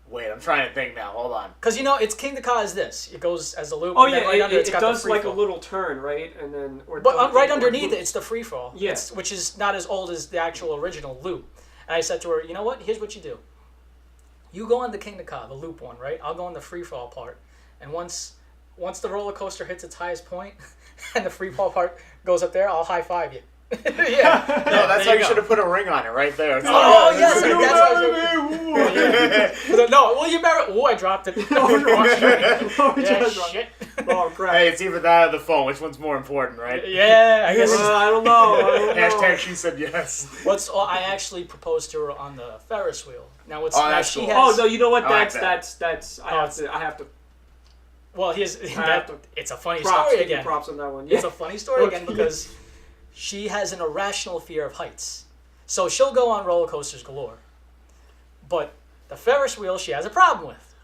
Wait, I'm trying to think now. Hold on. Because it's King Ka is this. It goes as a loop. Oh yeah, right under it does like a little turn, right? And then right underneath it, it's the free fall. Yes, which is not as old as the actual original loop. And I said to her, you know what? Here's what you do. You go on the King Ka, the loop one, right? I'll go on the free fall part. And once the roller coaster hits its highest point, and the free fall part goes up there, I'll high five you. Yeah. No, that's why you should have put a ring on it right there. It's yes, that's why. No, well, you remember? Oh, I dropped it. Shit. Oh crap! Hey, it's either that or the phone. Which one's more important, right? Yeah, I guess. I don't know. Hashtag she said yes. I actually proposed to her on the Ferris wheel. Now what's that's cool. has. Oh no, you know what? That's. I have to. Well, it's a funny story again. Props on that one. Yeah. It's a funny story again because she has an irrational fear of heights. So she'll go on roller coasters galore. But the Ferris wheel she has a problem with.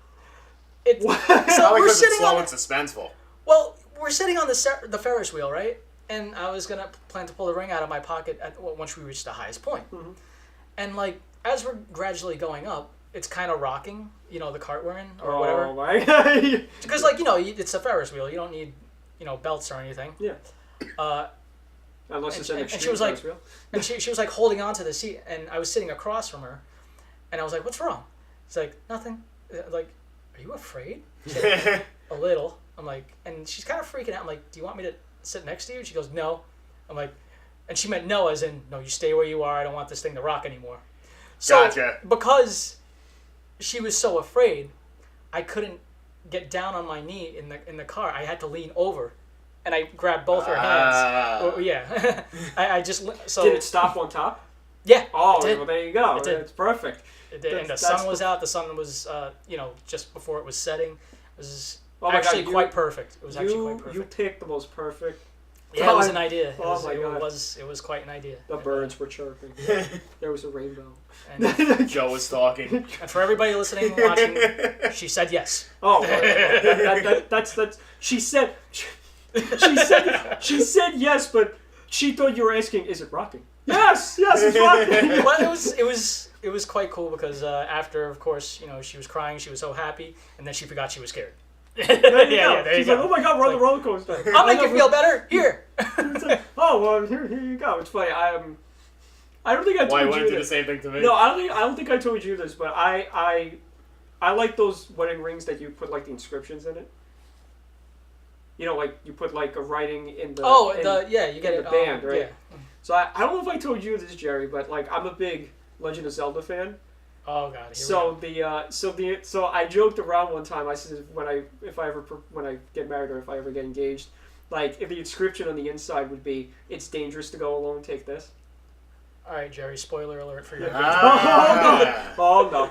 So we're sitting slow and suspenseful. Well, we're sitting on the Ferris wheel, right? And I was going to plan to pull the ring out of my pocket once we reached the highest point. Mm-hmm. And as we're gradually going up, it's kind of rocking, the cart we're in or whatever. Oh my god. Because it's a Ferris wheel. You don't need, belts or anything. Yeah. Unless it's an extreme she was Ferris wheel. And she was holding on to the seat, and I was sitting across from her, and I was like, "What's wrong?" She's like, "Nothing." Are you afraid? She's like, a little. I'm like, and she's kind of freaking out. I'm like, "Do you want me to sit next to you?" She goes, "No." I'm like, and she meant no, as in no, you stay where you are. I don't want this thing to rock anymore. So, gotcha. Because she was so afraid, I couldn't get down on my knee in the car. I had to lean over, and I grabbed both her hands. Yeah, I just so. Did it stop on top? Yeah. Oh, well, there you go. It's perfect. It did. And the sun was out. The sun was, just before it was setting. It was actually quite perfect. It was actually quite perfect. You picked the most perfect. Yeah, it was an idea. Oh my god. It was quite an idea. The birds were chirping. There was a rainbow. And Joe was talking. And for everybody listening and watching, she said yes. Oh, that's she said yes, but she thought you were asking, is it rocking? Yes, it's rocking. Well, it was quite cool because after, of course, she was crying, she was so happy, and then she forgot she was scared. There you go. She's like, oh my god, we're on the roller coaster. I'll make you feel better. Here. Oh well, here you go. It's funny. I don't think I told you. Why you want to do the same thing to me? No, I don't think I told you this, but I like those wedding rings that you put the inscriptions in it. You put a writing in the. Oh, you get the band, right? Yeah. So I don't know if I told you this, Jerry, but I'm a big Legend of Zelda fan. Oh god. So I joked around one time. I said when I get married or if I ever get engaged, if the inscription on the inside would be, "It's dangerous to go alone. Take this." All right, Jerry. Spoiler alert for your. Oh no!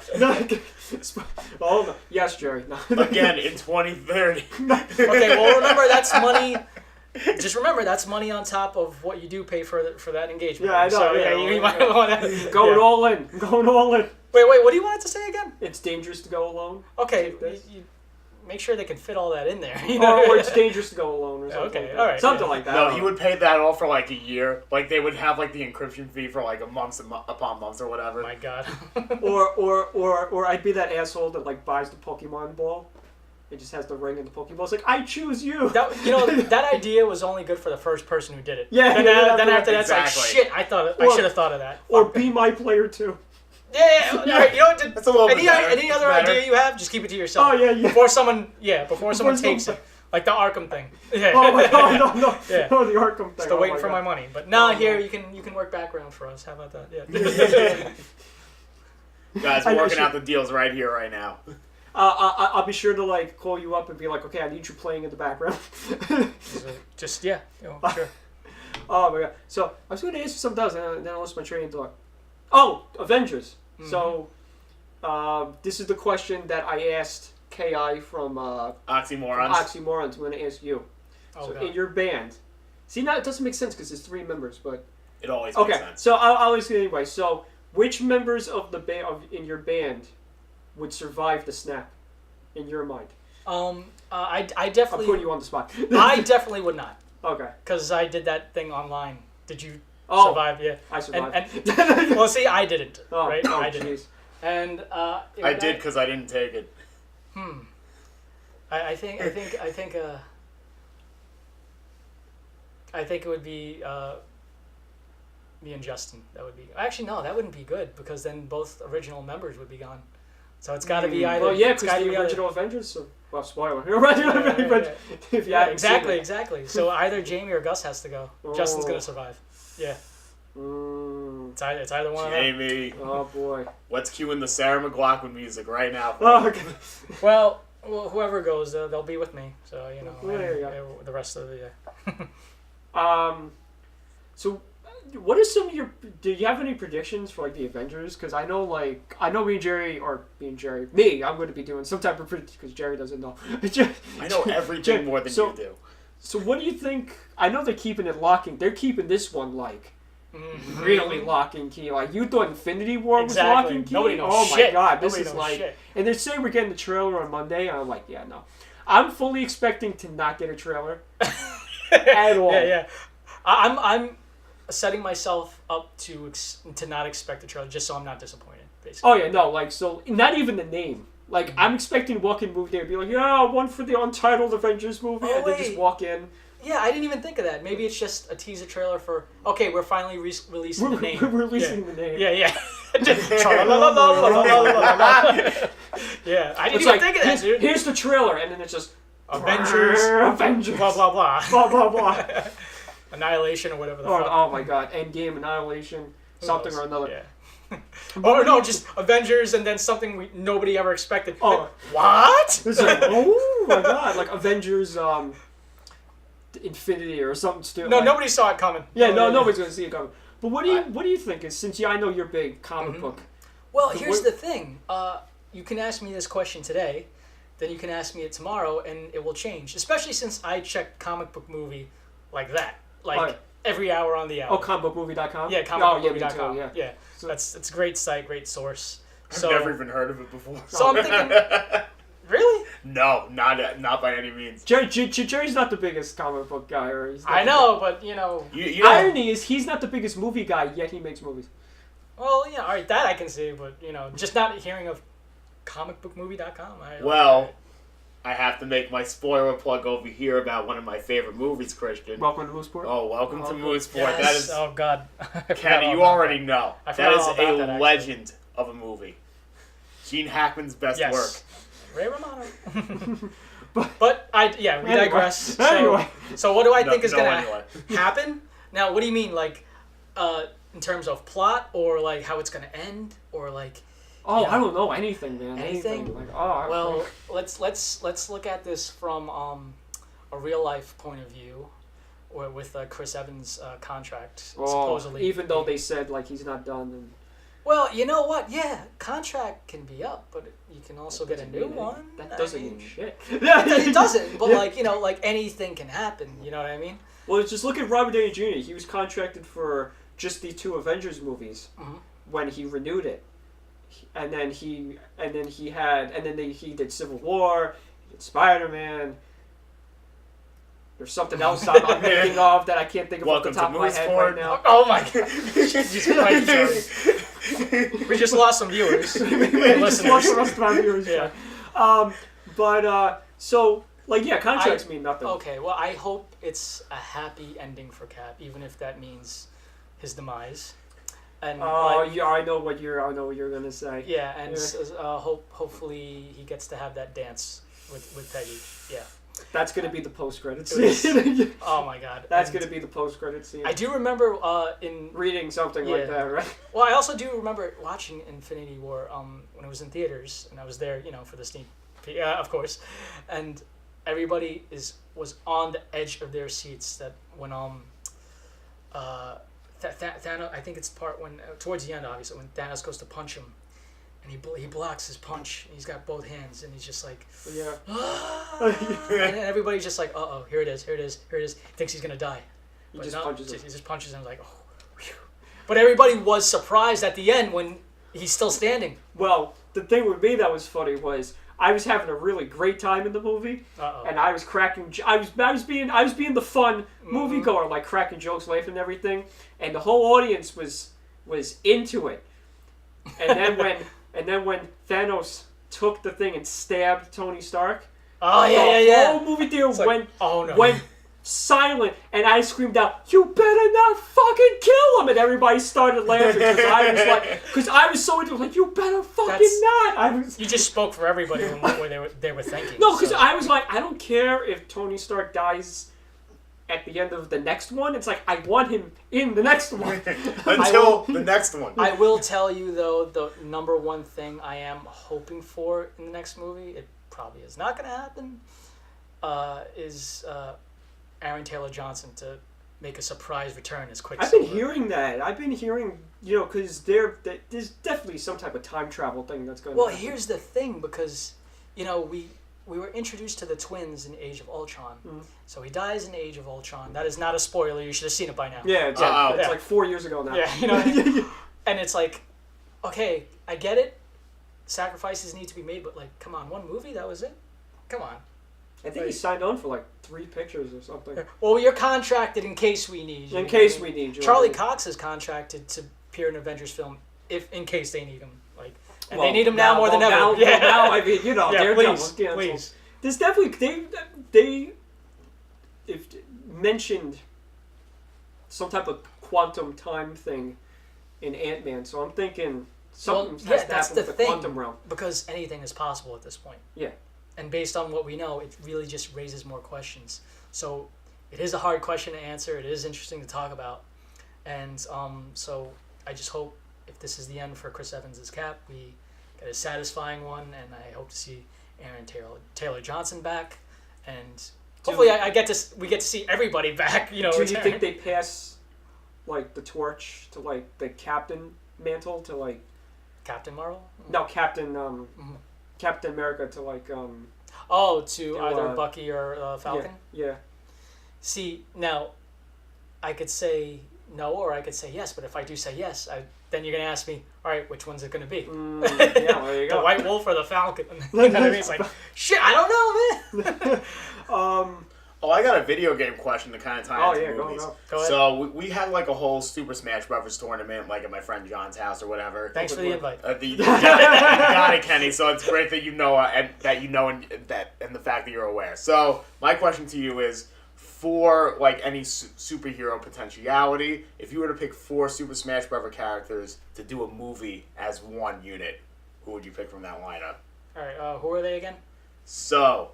Oh no! Yes, Jerry. No. Again in 2030. Okay. Well, remember that's money. Just remember that's money on top of what you do pay for that engagement. Yeah, I know. So, you might want to going all in. I'm going all in. Wait, what do you want it to say again? It's dangerous to go alone. Okay, you make sure they can fit all that in there. Or it's dangerous to go alone or something. Okay, all right. Something like that. No, he would pay that all for a year. They would have the encryption fee for a month upon month or whatever. Oh my god. or I'd be that asshole that buys the Pokemon ball. It just has the ring and the Pokeball. It's I choose you. That idea was only good for the first person who did it. Yeah. Then after that's shit. I should have thought of that. Or be my player too. Yeah. All right. That's a little bit better. Any other idea you have? Just keep it to yourself. Oh yeah. Before someone takes it, like the Arkham thing. Yeah. Oh my god, no. Yeah. No, the Arkham thing. Still waiting for my money, but now here you can work background for us. How about that? Yeah. Guys, we're working out the deals right here, right now. I'll be sure to call you up and be okay, I need you playing in the background. Just sure. Oh my god. So I was going to ask you something else, and then I lost my train of thought. Oh, Avengers. Mm-hmm. So this is the question that I asked Ki from Oxymorons. I'm going to ask you. So in your band, see now it doesn't make sense because there's 3 members, but it always makes sense. So I'll ask you anyway. So which members of the band in your band would survive the snap, in your mind? I definitely. I'm putting you on the spot. I definitely would not. Okay. Because I did that thing online. Did you survive? Yeah. I survived. And well, see, I didn't. Right? Oh, I didn't. Geez. And I did because I didn't take it. I think it would be me and Justin. That would be actually no, that wouldn't be good because then both original members would be gone. So it's got to be either. Well, yeah, because the original Avengers. Well, spoiler. Exactly. So either Jamie or Gus has to go. Justin's gonna survive. Yeah. It's either one of them. Jamie. Oh boy. Let's cue in the Sarah McLachlan music right now. Oh, okay. Well, whoever goes, they'll be with me. So There you go. the rest of the year. So, what are some of your? Do you have any predictions for like the Avengers? Because I know me and Jerry, I'm going to be doing some type of prediction because Jerry doesn't know. I know everything more than you do. So what do you think? I know they're keeping it locking. They're keeping this one really lock and key. Like you thought Infinity War was lock and key. Nobody knows oh shit. My god, this Nobody is knows like. Shit. And they're saying we're getting the trailer on Monday. And I'm like, yeah, no. I'm fully expecting to not get a trailer at all. Yeah. I'm setting myself up to not expect a trailer just so I'm not disappointed. Basically. Oh yeah, no, so not even the name. I'm expecting to walk in movie day and be like, yeah, one for the untitled Avengers movie, and then just walk in. Yeah, I didn't even think of that. Maybe it's just a teaser trailer for. Okay, we're finally releasing the name. We're releasing the name. Yeah. Yeah, I didn't even think of that, dude. Here's the trailer, and then it's just Avengers, blah blah blah, blah blah blah, Annihilation or whatever the fuck. Oh my god, Endgame, Annihilation, something or another. Yeah. Or no, just Avengers and then something nobody ever expected. Oh, what? It's like, oh my god, like Avengers, Infinity or something stupid. No, nobody saw it coming. Yeah, nobody's gonna see it coming. But what do you think? Is since I know you're big comic book. Well, here's the thing. You can ask me this question today, then you can ask me it tomorrow, and it will change. Especially since I check comic book movie like that, every hour on the hour. Oh, comicbookmovie.com. Yeah, comicbookmovie.com. Yeah. So it's a great site, great source. I've never even heard of it before. So I'm thinking, really? No, not by any means. Jerry's not the biggest comic book guy, I know, but irony is he's not the biggest movie guy, yet he makes movies. Well, yeah, all right, that I can see, but just not hearing of comicbookmovie.com. I have to make my spoiler plug over here about one of my favorite movies, Christian. Welcome to Mooseport. Oh, welcome to Mooseport. Yes. That is. Oh God. Kenny, you already know. That is a that, legend of a movie. Gene Hackman's best work. Ray Romano. But we digress. Anyway. So what do I think is gonna happen? Now, what do you mean, in terms of plot, or how it's gonna end, or Oh, I don't know anything, man. Anything? Let's look at this from a real life point of view, or with Chris Evans' contract supposedly. Even though they said he's not done. And... Well, you know what? Yeah, contract can be up, but you can also get a new one. That doesn't mean shit. It doesn't, but anything can happen. You know what I mean? Well, just look at Robert Downey Jr. He was contracted for just the 2 Avengers movies when he renewed it. And then he did Civil War, he did Spider-Man. There's something else I'm thinking of that I can't think of off the top of my head right now. Oh my god! We just lost some viewers. We just lost the rest of our viewers. Yeah. Contracts mean nothing. Okay, well, I hope it's a happy ending for Cap, even if that means his demise. And I know what you're gonna say. Yeah, and hopefully he gets to have that dance with Peggy. Yeah. That's gonna be the post-credits scene. Oh my god. That's gonna be the post-credits scene. I do remember in reading something like that, right? Well, I also do remember watching Infinity War when it was in theaters, and I was there, for the sneak peek, of course, and everybody was on the edge of their seats. That when Thanos, I think it's part when towards the end, obviously, when Thanos goes to punch him, and he blocks his punch. And he's got both hands, and he's just like, Yeah. And everybody's just like, uh-oh, here it is. He thinks he's gonna die. He just punches him. He just punches him like, oh. Whew. But everybody was surprised at the end when he's still standing. Well, the thing with me that was funny was I was having a really great time in the movie, and I was cracking. I was being the fun moviegoer, like cracking jokes, laughing, and everything. And the whole audience was into it. And then when Thanos took the thing and stabbed Tony Stark, the whole movie theater went silent, and I screamed out, "You better not fucking kill him!" And everybody started laughing because I was so into it, like, "You better fucking not!" You just spoke for everybody when they were thinking. No, because I was like, I don't care if Tony Stark dies at the end of the next one. It's like, I want him in the next one. Until the next one. I will tell you, though, the number one thing I am hoping for in the next movie, it probably is not going to happen, is Aaron Taylor Johnson to make a surprise return as Quicksilver. I've been hearing that. I've been hearing, because there's definitely some type of time travel thing that's going on. Well, here's the thing, because, we were introduced to the twins in Age of Ultron. Mm-hmm. So he dies in Age of Ultron. That is not a spoiler. You should have seen it by now. Yeah, it's like 4 years ago now. Yeah, and it's like, okay, I get it. Sacrifices need to be made, but like, come on, one movie, that was it? Come on. I think he signed on for like 3 pictures or something. Well, you're contracted in case we need you. In case we need you. Charlie Cox is contracted to appear in an Avengers film in case they need him. And they need him now more than ever. Now, I mean, they're please. There's definitely they mentioned some type of quantum time thing in Ant-Man, so I'm thinking something has to happen with the quantum realm. Because anything is possible at this point. Yeah. And based on what we know, it really just raises more questions. So it is a hard question to answer. It is interesting to talk about. And so I just hope if this is the end for Chris Evans' Cap, we get a satisfying one, and I hope to see Aaron Taylor Johnson back, and hopefully we get to see everybody back. Do you think they pass like the torch to like the captain mantle to like Captain Marvel? No, Captain America to like to either Bucky or Falcon? Yeah. See, now I could say no or I could say yes, but if I do say yes, then you're going to ask me, all right, which one's it going to be? Yeah, there you go. The White Wolf or the Falcon? You know what I mean? It's like, shit, I don't know, man. I got a video game question to kind of tie into movies. Go ahead. So we had like a whole Super Smash Bros. Tournament like at my friend John's house or whatever. Thanks for the invite. You got it, Kenny. So it's great that you know and the fact that you're aware. So my question to you is, for like any superhero potentiality, if you were to pick 4 Super Smash Bros. Characters to do a movie as one unit, who would you pick from that lineup? All right, who are they again? So,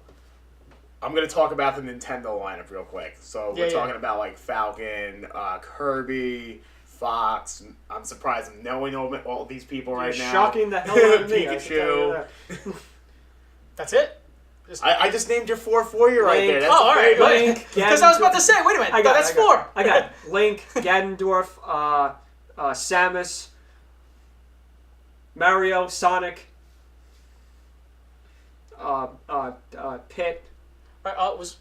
I'm going to talk about the Nintendo lineup real quick. So, we're talking about like Falcon, Kirby, Fox. I'm surprised I'm knowing all these people right now. Shocking the hell out of me. Pikachu. That's it? I just named your 4 for you right there. That's all right. Link, because I was about to say, wait a minute. That's 4. I got Link, Ganondorf, Samus, Mario, Sonic, Pit. Was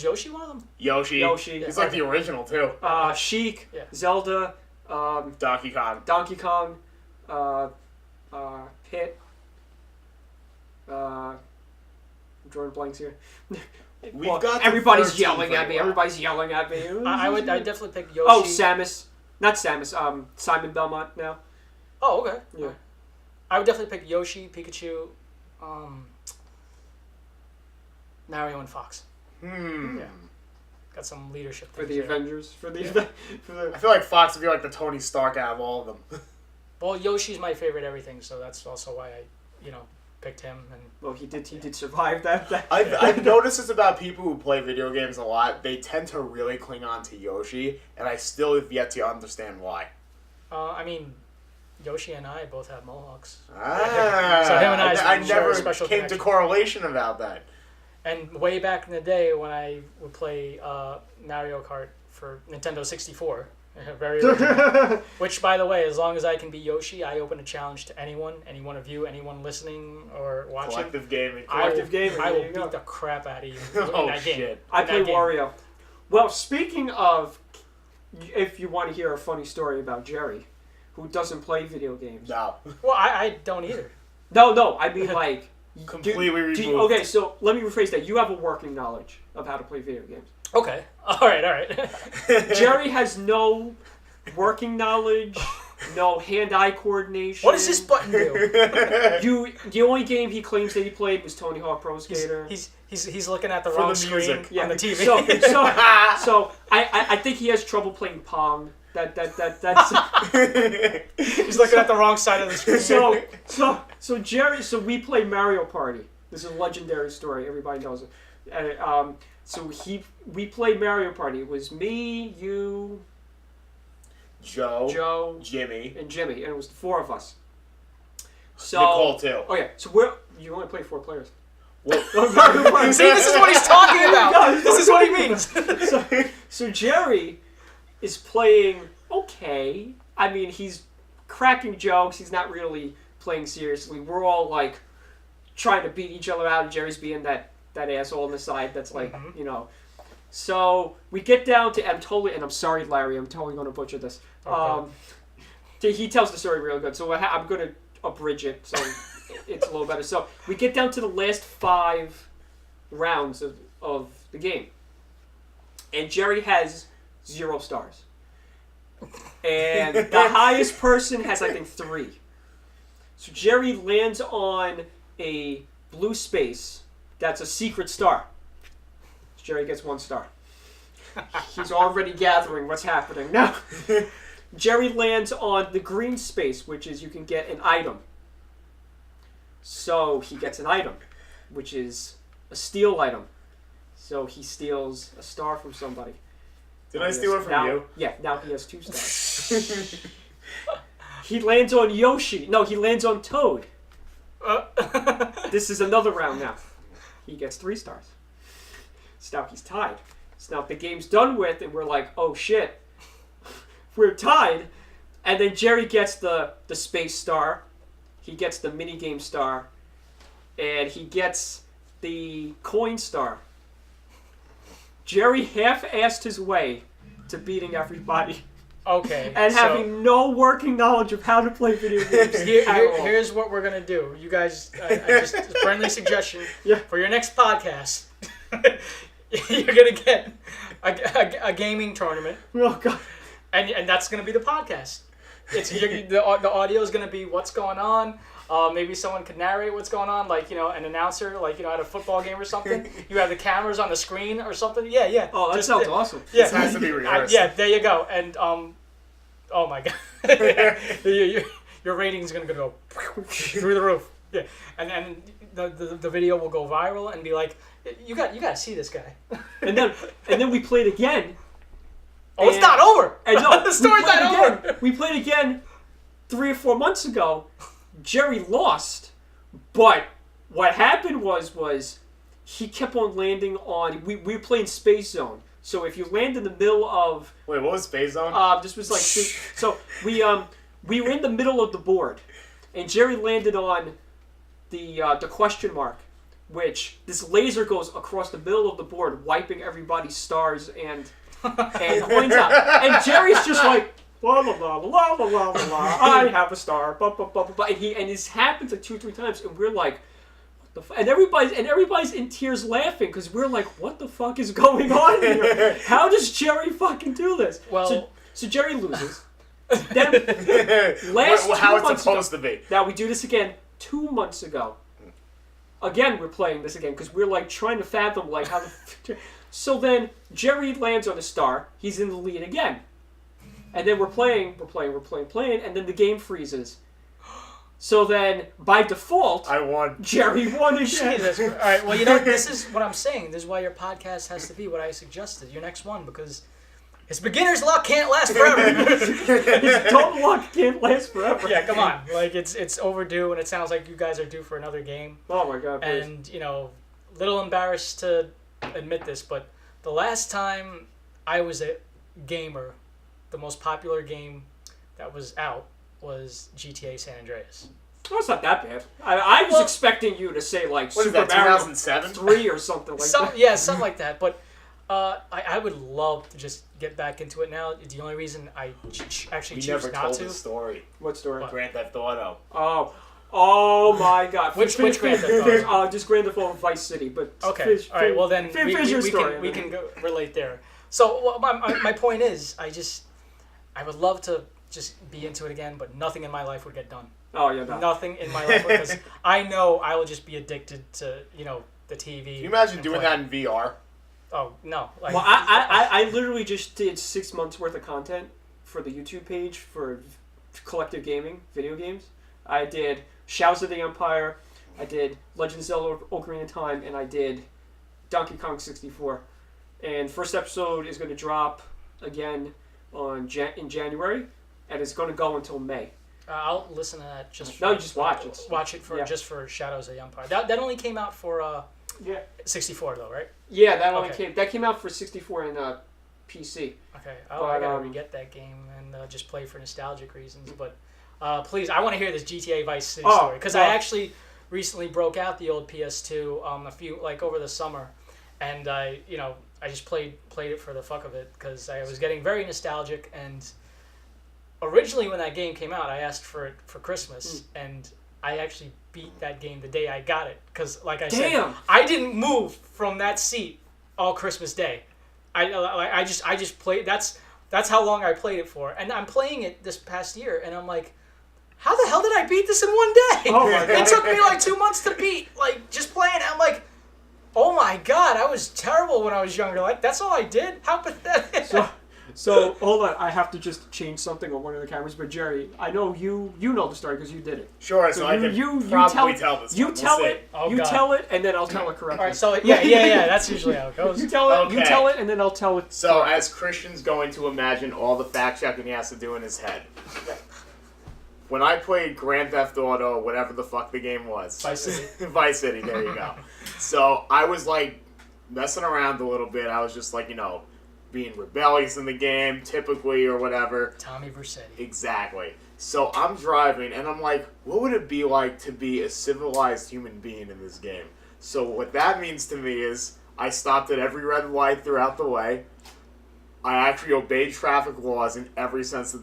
Yoshi one of them? Yoshi. He's like the original too. Sheik, Zelda, Donkey Kong, Pit. I'm drawing blanks here. Everybody's yelling at me. I'd definitely pick Yoshi. Oh, Samus. Not Samus. Simon Belmont now. Oh, okay. Yeah. I would definitely pick Yoshi, Pikachu, Mario, and Fox. Yeah. Got some leadership for the Avengers. I feel like Fox would be like the Tony Stark out of all of them. Well, Yoshi's my favorite everything, so that's also why I, picked him. And well, he did survive that. I've noticed this about people who play video games a lot. They tend to really cling on to Yoshi, and I still have yet to understand why. Yoshi and I both have mohawks. So him and I never came connection. To correlation about that. And way back in the day when I would play Mario Kart for Nintendo 64, Very original. Which, by the way, as long as I can be Yoshi, I open a challenge to anyone, any one of you, anyone listening or watching. Collective gaming. I will beat the crap out of you in that game. Shit. I play Wario. Well, speaking of, if you want to hear a funny story about Jerry, who doesn't play video games. No. Well, I don't either. No, I mean like... Completely removed. Okay, so let me rephrase that. You have a working knowledge of how to play video games. Okay. All right. Jerry has no working knowledge, no hand-eye coordination. What does this button do? The only game he claims that he played was Tony Hawk Pro Skater. He's looking at the wrong screen on the TV. So I think he has trouble playing Pong. That's He's looking at the wrong side of the screen. So Jerry, we play Mario Party. This is a legendary story. Everybody knows it. And we played Mario Party. It was me, you, Joe, Jimmy, and Jimmy, and it was the four of us. So Nicole too. Oh yeah. So you only play 4 players. Well, see, this is what he's talking about. This is what he means. So Jerry is playing okay. I mean, he's cracking jokes. He's not really playing seriously. We're all like trying to beat each other out, and Jerry's being that asshole on the side that's like, you know. So we get down to, and I'm sorry, Larry, I'm totally going to butcher this. Okay. He tells the story real good, so I'm going to abridge it so it's a little better. So we get down to the last 5 rounds of the game, and Jerry has 0 stars. And the highest person has, I think, 3. So Jerry lands on a blue space that's a secret star. So Jerry gets 1 star. He's already gathering what's happening. Now, Jerry lands on the green space, which is you can get an item. So he gets an item, which is a steal item. So he steals a star from somebody. Did I steal it from you? Yeah, now he has 2 stars. He lands on Yoshi. No, he lands on Toad. This is another round now. He gets 3 stars. So now he's tied. So now the game's done with, and we're like, oh shit. We're tied. And then Jerry gets the space star. He gets the minigame star. And he gets the coin star. Jerry half-assed his way to beating everybody. Okay. And having no working knowledge of how to play video games. Here's what we're going to do. You guys, just a friendly suggestion. Yeah. For your next podcast, you're going to get a gaming tournament. Oh, God. And that's going to be the podcast. The audio is going to be what's going on. Maybe someone could narrate what's going on, like, an announcer, like, at a football game or something. You have the cameras on the screen or something. Yeah. Oh, that sounds awesome. Yeah. This has to be rehearsed. Yeah, there you go. And, oh my God. Your rating's going to go through the roof. Yeah. And the video will go viral and be like, you got to see this guy. And then we played again. Oh, it's not over. And no, the story's not over. We played again 3 or 4 months ago. Jerry lost, but what happened was he kept on landing on. We were playing Space Zone, so if you land in the middle of. Wait, what was Space Zone? This was like so we were in the middle of the board, and Jerry landed on the question mark, which this laser goes across the middle of the board, wiping everybody's stars and coins out, and Jerry's just like. Blah, blah, blah, blah, blah, blah, blah. I have a star. Blah, blah, blah, blah, blah. And this happens like 2 or 3 times, and we're like, what the fuck? And everybody's in tears laughing because we're like, what the fuck is going on here? How does Jerry fucking do this? Well, so Jerry loses. Then how it's supposed to be. Now we do this again 2 months ago. Again, we're playing this again because we're like trying to fathom like how the. So then Jerry lands on a star. He's in the lead again. And then we're playing, and then the game freezes. So then, by default, I won. Jerry won again. All right, well, this is what I'm saying. This is why your podcast has to be what I suggested, your next one, because his beginner's luck can't last forever. His dumb luck can't last forever. Yeah, come on. Like, it's overdue, and it sounds like you guys are due for another game. Oh, my God, please. And, little embarrassed to admit this, but the last time I was a gamer the most popular game that was out was GTA San Andreas. Oh, it's not that bad. I was expecting you to say like what Super is that, Mario 2007? 3 or something like that. Yeah, something like that. But I would love to just get back into it now. The only reason I actually choose not to. You never told the story. What story? What? Grand Theft Auto. Oh my God! Which Grand Theft Auto? Just Grand Theft Auto Vice City. But okay, all right. Well then, we can go relate there. So my point is, I would love to just be into it again, but nothing in my life would get done. Oh yeah, no. Nothing in my life because I know I will just be addicted to the TV. Can you imagine doing that in VR? Oh no! Well, I literally just did 6 months worth of content for the YouTube page for collective gaming, video games. I did Shadows of the Empire, I did Legend of Zelda: Ocarina of Time, and I did Donkey Kong 64. And first episode is going to drop again in January, and it's going to go until May. I'll listen to that just. No, you just watch it. Watch it just for Shadows of the Empire. That only came out for 64 though, right? Yeah, that came out for 64 and PC. Okay, I gotta re-get that game and just play for nostalgic reasons. But please, I want to hear this GTA Vice City story because I actually recently broke out the old PS2 over the summer, and I just played it for the fuck of it because I was getting very nostalgic. And originally when that game came out, I asked for it for Christmas, and I actually beat that game the day I got it because, like I said, I didn't move from that seat all Christmas Day. I just played. That's how long I played it for, and I'm playing it this past year, and I'm like, how the hell did I beat this in one day? Oh my God. It took me like 2 months to beat. Like just playing, I'm like, oh my God, I was terrible when I was younger. Like that's all I did. How pathetic. So hold on, I have to just change something on one of the cameras. But Jerry, I know you know the story because you did it. Sure, so I can probably tell this. You tell it, and then I'll tell it correctly. All right, so yeah, that's usually how it goes. You tell it, and then I'll tell it. So as Christian's going to imagine all the fact checking he has to do in his head. When I played Grand Theft Auto, whatever the fuck the game was, Vice City. Vice City, there you go. So I was like messing around a little bit. I was just like being rebellious in the game, typically, or whatever. Tommy Vercetti. Exactly. So I'm driving, and I'm like, what would it be like to be a civilized human being in this game? So what that means to me is I stopped at every red light throughout the way. I actually obeyed traffic laws in every sense of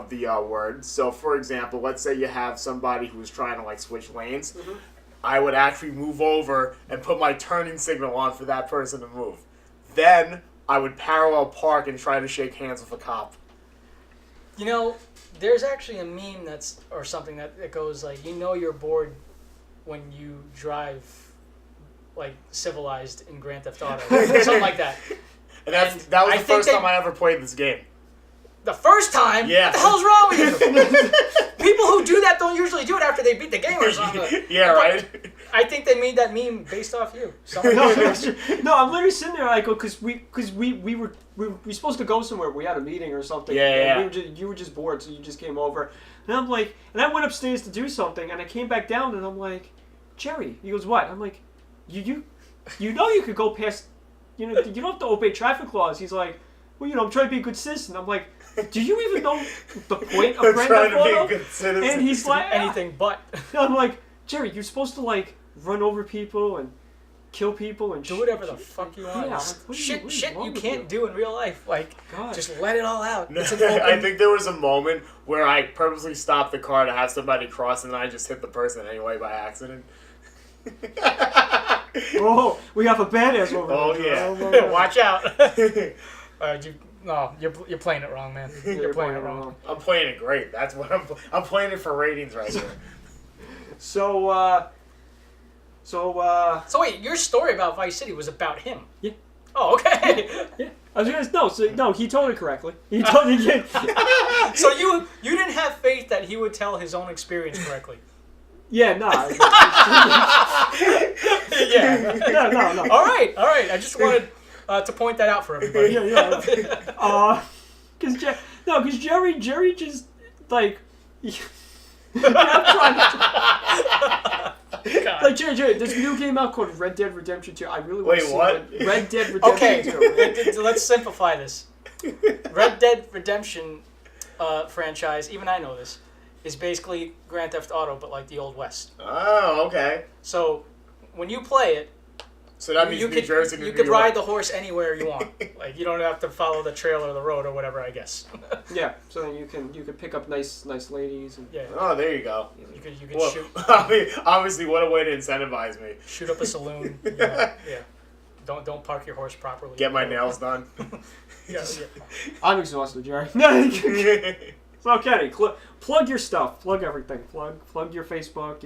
the word. So, for example, let's say you have somebody who's trying to switch lanes. Mm-hmm. I would actually move over and put my turning signal on for that person to move. Then I would parallel park and try to shake hands with a cop. There's actually a meme or something that goes like, you're bored when you drive civilized in Grand Theft Auto. Something like that. And that was the first time I ever played this game. The first time? Yeah. What the hell's wrong with you? People who do that don't usually do it after they beat the game or something. Yeah, right? I think they made that meme based off you. No, I'm literally sitting there because we were supposed to go somewhere. We had a meeting or something. Yeah. You were just bored, so you just came over. And I'm like, and I went upstairs to do something, and I came back down, and I'm like, Jerry. He goes, what? I'm like, you could go past. You don't have to obey traffic laws. He's like, well, I'm trying to be a good citizen. I'm like, do you even know the point of Grand Theft Auto? Trying to be a good citizen. And he's like, anything but. I'm like, Jerry, you're supposed to run over people and kill people and do whatever the fuck you want. Yeah, shit you can't do in real life. Just let it all out. I think there was a moment where I purposely stopped the car to have somebody cross, and then I just hit the person anyway by accident. Oh, we have a badass over there. Oh yeah. Watch out. You're playing it wrong, man. You're playing it wrong. I'm playing it great. That's what I'm playing it for ratings right here. So wait, your story about Vice City was about him. Yeah. Oh, okay. Yeah. I was gonna he told it correctly. He told it. So you didn't have faith that he would tell his own experience correctly. Yeah, no. Yeah. No. All right. I just wanted to point that out for everybody. Yeah. Because Jerry just Jerry, there's a new game out called Red Dead Redemption 2. I really want to see what? Red Dead Redemption 2. Okay, let's simplify this. Red Dead Redemption franchise, even I know this, is basically Grand Theft Auto, but like the Old West. Oh, okay. So when you play it, so that means New Jersey to New You could York. ride the horse anywhere you want. Like you don't have to follow the trail or the road or whatever, I guess. Yeah. So then you can pick up nice ladies. And, yeah. Oh, there you go. You could Well, shoot. I mean, obviously, what a way to incentivize me. Shoot up a saloon. Yeah. Don't park your horse properly. Get my nails done. Yeah. I'm exhausted, Jerry. So Kenny, plug your stuff. Plug everything. Plug your Facebook,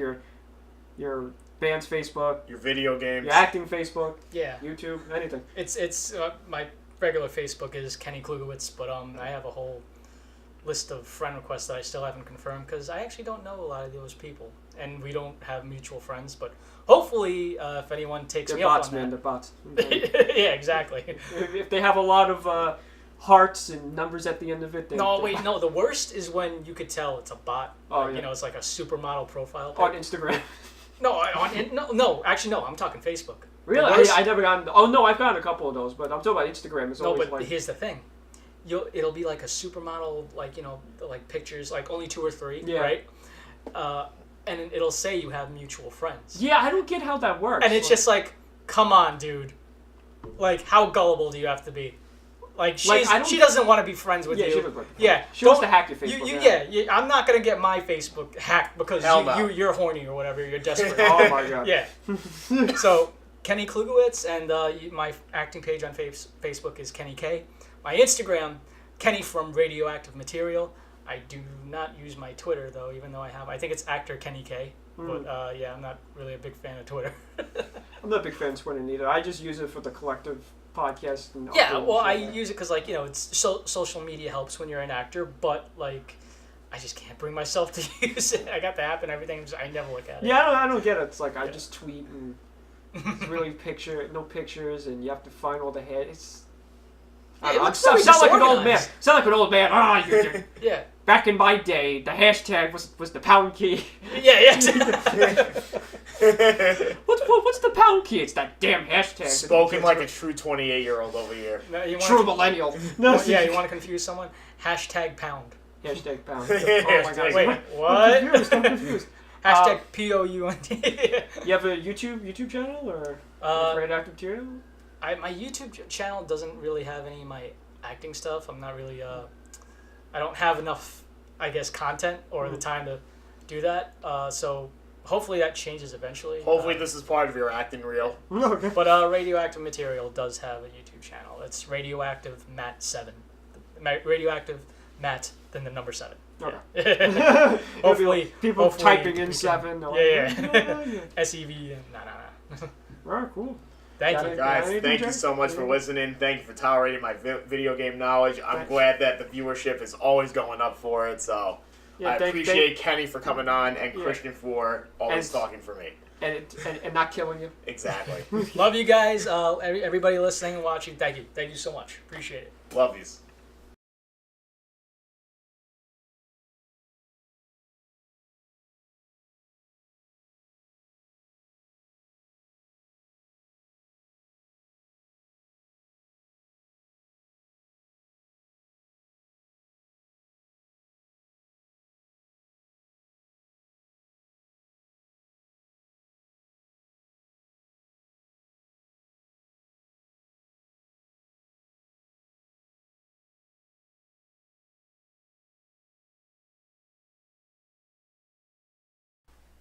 your band's Facebook, your video games, your acting Facebook, Yeah. YouTube, anything. It's my regular Facebook is Kenny Klugewicz, but I have a whole list of friend requests that I still haven't confirmed because I actually don't know a lot of those people, and we don't have mutual friends. But hopefully, if anyone takes me up on man, that, they're bots. yeah, exactly. If they have a lot of hearts and numbers at the end of it, No. The worst is when you could tell it's a bot. Oh, like, yeah. It's like a supermodel profile pic. On Instagram. No, actually, no. I'm talking Facebook. Really? I never gotten. Oh no, I've gotten a couple of those, but I'm talking about Instagram. It's always but here's the thing. It'll be like a supermodel, like like pictures, like only 2 or 3, right? And it'll say you have mutual friends. Yeah, I don't get how that works. And it's just like, come on, dude. Like, how gullible do you have to be? Like, she doesn't want to be friends with you. She wants to hack your Facebook. I'm not gonna get my Facebook hacked because you're horny or whatever. You're desperate. Oh my god. Yeah. So Kenny Klugewicz, and my acting page on Facebook is Kenny K. My Instagram, Kenny from Radioactive Material. I do not use my Twitter though, even though I think it's actor Kenny K. But I'm not really a big fan of Twitter. I'm not a big fan of Twitter either. I just use it for the collective podcast. And I use it because it's social media helps when you're an actor, but like I just can't bring myself to use it. I got the app and everything. I never look at it. Yeah, I don't get it. It's like I just tweet and it's really no pictures, and you have to find all the heads. I sound like an old man. Sound like an old man. Yeah. Back in my day, the hashtag was the pound key. Yeah. What's the pound key? It's that damn hashtag. Spoken like a true 28-year-old over here. No, true millennial. No, yeah, you want to confuse someone? Hashtag pound. Hashtag pound. Oh my god. Wait, what? I'm confused. Hashtag POUND. You have a YouTube channel or Radioactive Material? My YouTube channel doesn't really have any of my acting stuff. I'm not really I don't have enough, I guess, content or the time to do that. So hopefully that changes eventually. Hopefully this is part of your acting reel. Okay. But Radioactive Material does have a YouTube channel. It's Radioactive Matt 7. Radioactive Matt, then the number 7. Okay. Yeah. hopefully typing in 7. Yeah. SEV. Nah. Alright, cool. Thank you, guys. Thank you so much for listening. Thank you for tolerating my video game knowledge. I'm glad that the viewership is always going up for it. So I appreciate Kenny for coming on and Christian for always talking for me. And not killing you. Exactly. Love you guys. Everybody listening and watching, thank you. Thank you so much. Appreciate it. Love yous.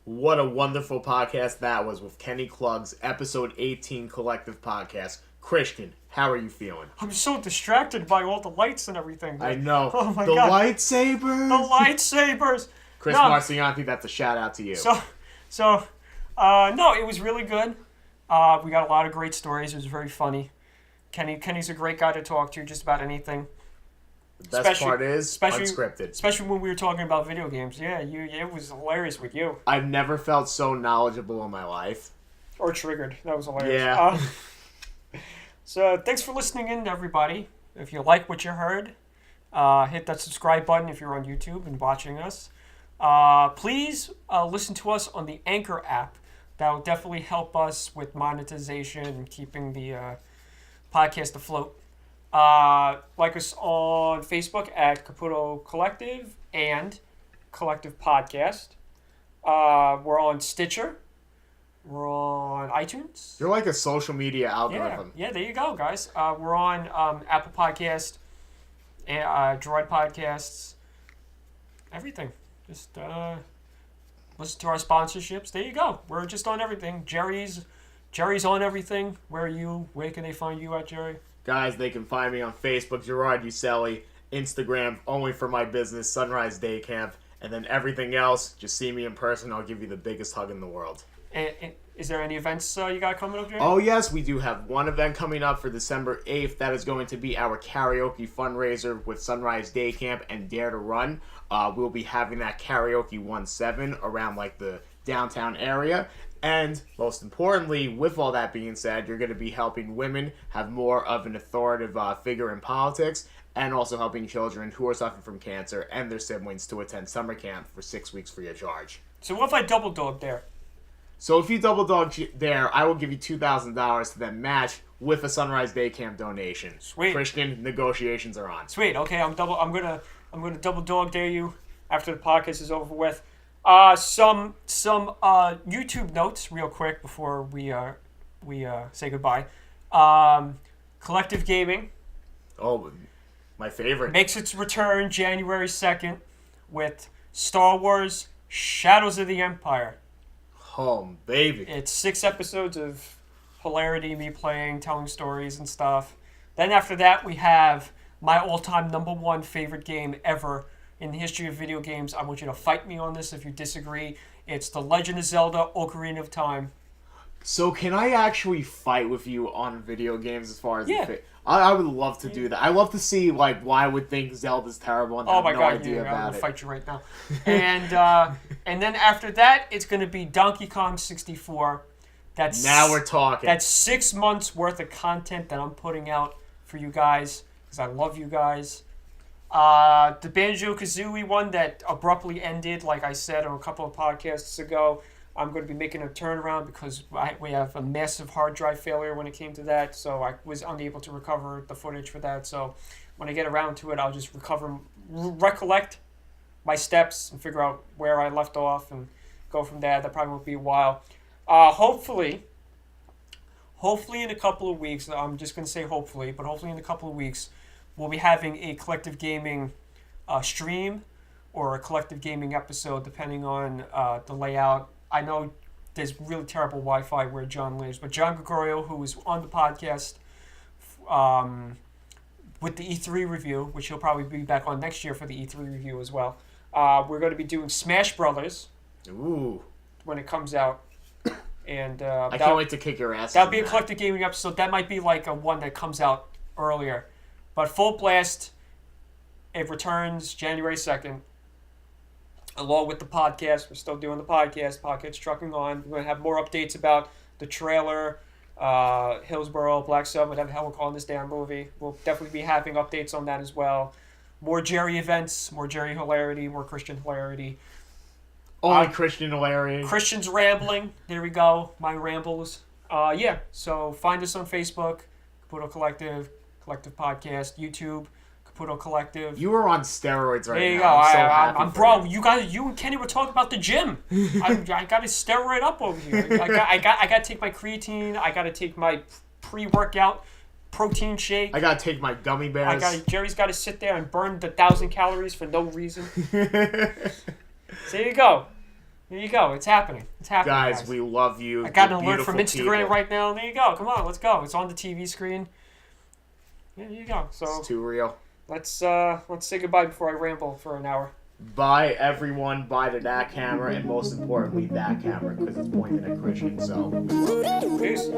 What a wonderful podcast that was with Kenny Klug's episode 18 collective podcast. Christian, how are you feeling? I'm so distracted by all the lights and everything. I know. Oh my God. Lightsabers! The lightsabers! Chris Marcianti, that's a shout out to you. No, it was really good. We got a lot of great stories. It was very funny. Kenny's a great guy to talk to just about anything. The best part is unscripted. Especially when we were talking about video games. Yeah, it was hilarious with you. I've never felt so knowledgeable in my life. Or triggered. That was hilarious. Yeah. So thanks for listening in, everybody. If you like what you heard, hit that subscribe button if you're on YouTube and watching us. Please listen to us on the Anchor app. That will definitely help us with monetization and keeping the podcast afloat. Like us on Facebook at Caputo Collective and Collective Podcast. We're on Stitcher. We're on iTunes. You're like a social media algorithm. Yeah, there you go, guys. We're on Apple Podcast, Droid Podcasts, everything. Just listen to our sponsorships. There you go. We're just on everything. Jerry's on everything. Where can they find you at, Jerry? Guys, they can find me on Facebook, Gerard Uselli, Instagram, only for my business, Sunrise Day Camp, and then everything else, just see me in person. I'll give you the biggest hug in the world. And is there any events you got coming up, Jerry? Oh, yes, we do have one event coming up for December 8th. That is going to be our karaoke fundraiser with Sunrise Day Camp and Dare to Run. We'll be having that karaoke 1-7 around like the downtown area. And most importantly, with all that being said, you're going to be helping women have more of an authoritative figure in politics, and also helping children who are suffering from cancer and their siblings to attend summer camp for 6 weeks free of charge. So what if I double dog there? So if you double dog there, I will give you $2,000 to then match with a Sunrise Day Camp donation. Sweet. Christian, negotiations are on. Sweet. Okay, I'm gonna double dog dare you after the podcast is over with. Some YouTube notes real quick before we say goodbye. Collective Gaming. Oh, my favorite. Makes its return January 2nd with Star Wars Shadows of the Empire. Oh, baby. It's 6 episodes of hilarity, me playing, telling stories and stuff. Then after that, we have my all-time #1 favorite game ever in the history of video games. I want you to fight me on this if you disagree. It's The Legend of Zelda Ocarina of Time. So can I actually fight with you on video games as far as yeah. I would love to do that. I love to see like why I would think Zelda's terrible and have no idea about it. I'm gonna fight you right now. And and then after that, it's gonna be Donkey Kong 64. Now we're talking. That's 6 months worth of content that I'm putting out for you guys because I love you guys. The Banjo-Kazooie one that abruptly ended, like I said on a couple of podcasts ago, I'm going to be making a turnaround because we have a massive hard drive failure when it came to that, so I was unable to recover the footage for that. So when I get around to it, I'll just recollect my steps and figure out where I left off and go from there. That probably won't be a while. Hopefully in a couple of weeks, I'm just going to say hopefully, but hopefully in a couple of weeks, we'll be having a Collective Gaming stream or a Collective Gaming episode, depending on the layout. I know there's really terrible Wi-Fi where John lives, but John Gregorio, who was on the podcast with the E3 review, which he'll probably be back on next year for the E3 review as well, we're going to be doing Smash Brothers. Ooh. When it comes out. And I can't wait to kick your ass. That'll be a Collective Gaming episode. That might be like a one that comes out earlier. But Full Blast, it returns January 2nd. Along with the podcast. We're still doing the podcast. Podcast's trucking on. We're going to have more updates about the trailer, Hillsborough, Black Sun, whatever the hell we're calling this damn movie. We'll definitely be having updates on that as well. More Jerry events, more Jerry hilarity, more Christian hilarity. Only Christian hilarity. Christian's rambling. There we go. My rambles. Yeah. So find us on Facebook, Caputo Collective, Collective Podcast, YouTube, Caputo Collective. You are on steroids right now. There you go. I'm bro. You and Kenny were talking about the gym. I got to steroid up over here. I got to take my creatine. I got to take my pre-workout protein shake. I got to take my gummy bears. Jerry's got to sit there and burn the 1,000 calories for no reason. So there you go. There you go. It's happening. It's happening, guys. We love you. I got an alert from Instagram right now. There you go. Come on, let's go. It's on the TV screen. There you go. So it's too real. Let's say goodbye before I ramble for an hour. Bye, everyone. Bye to that camera, and most importantly, that camera, because it's pointed at Christian. So, peace.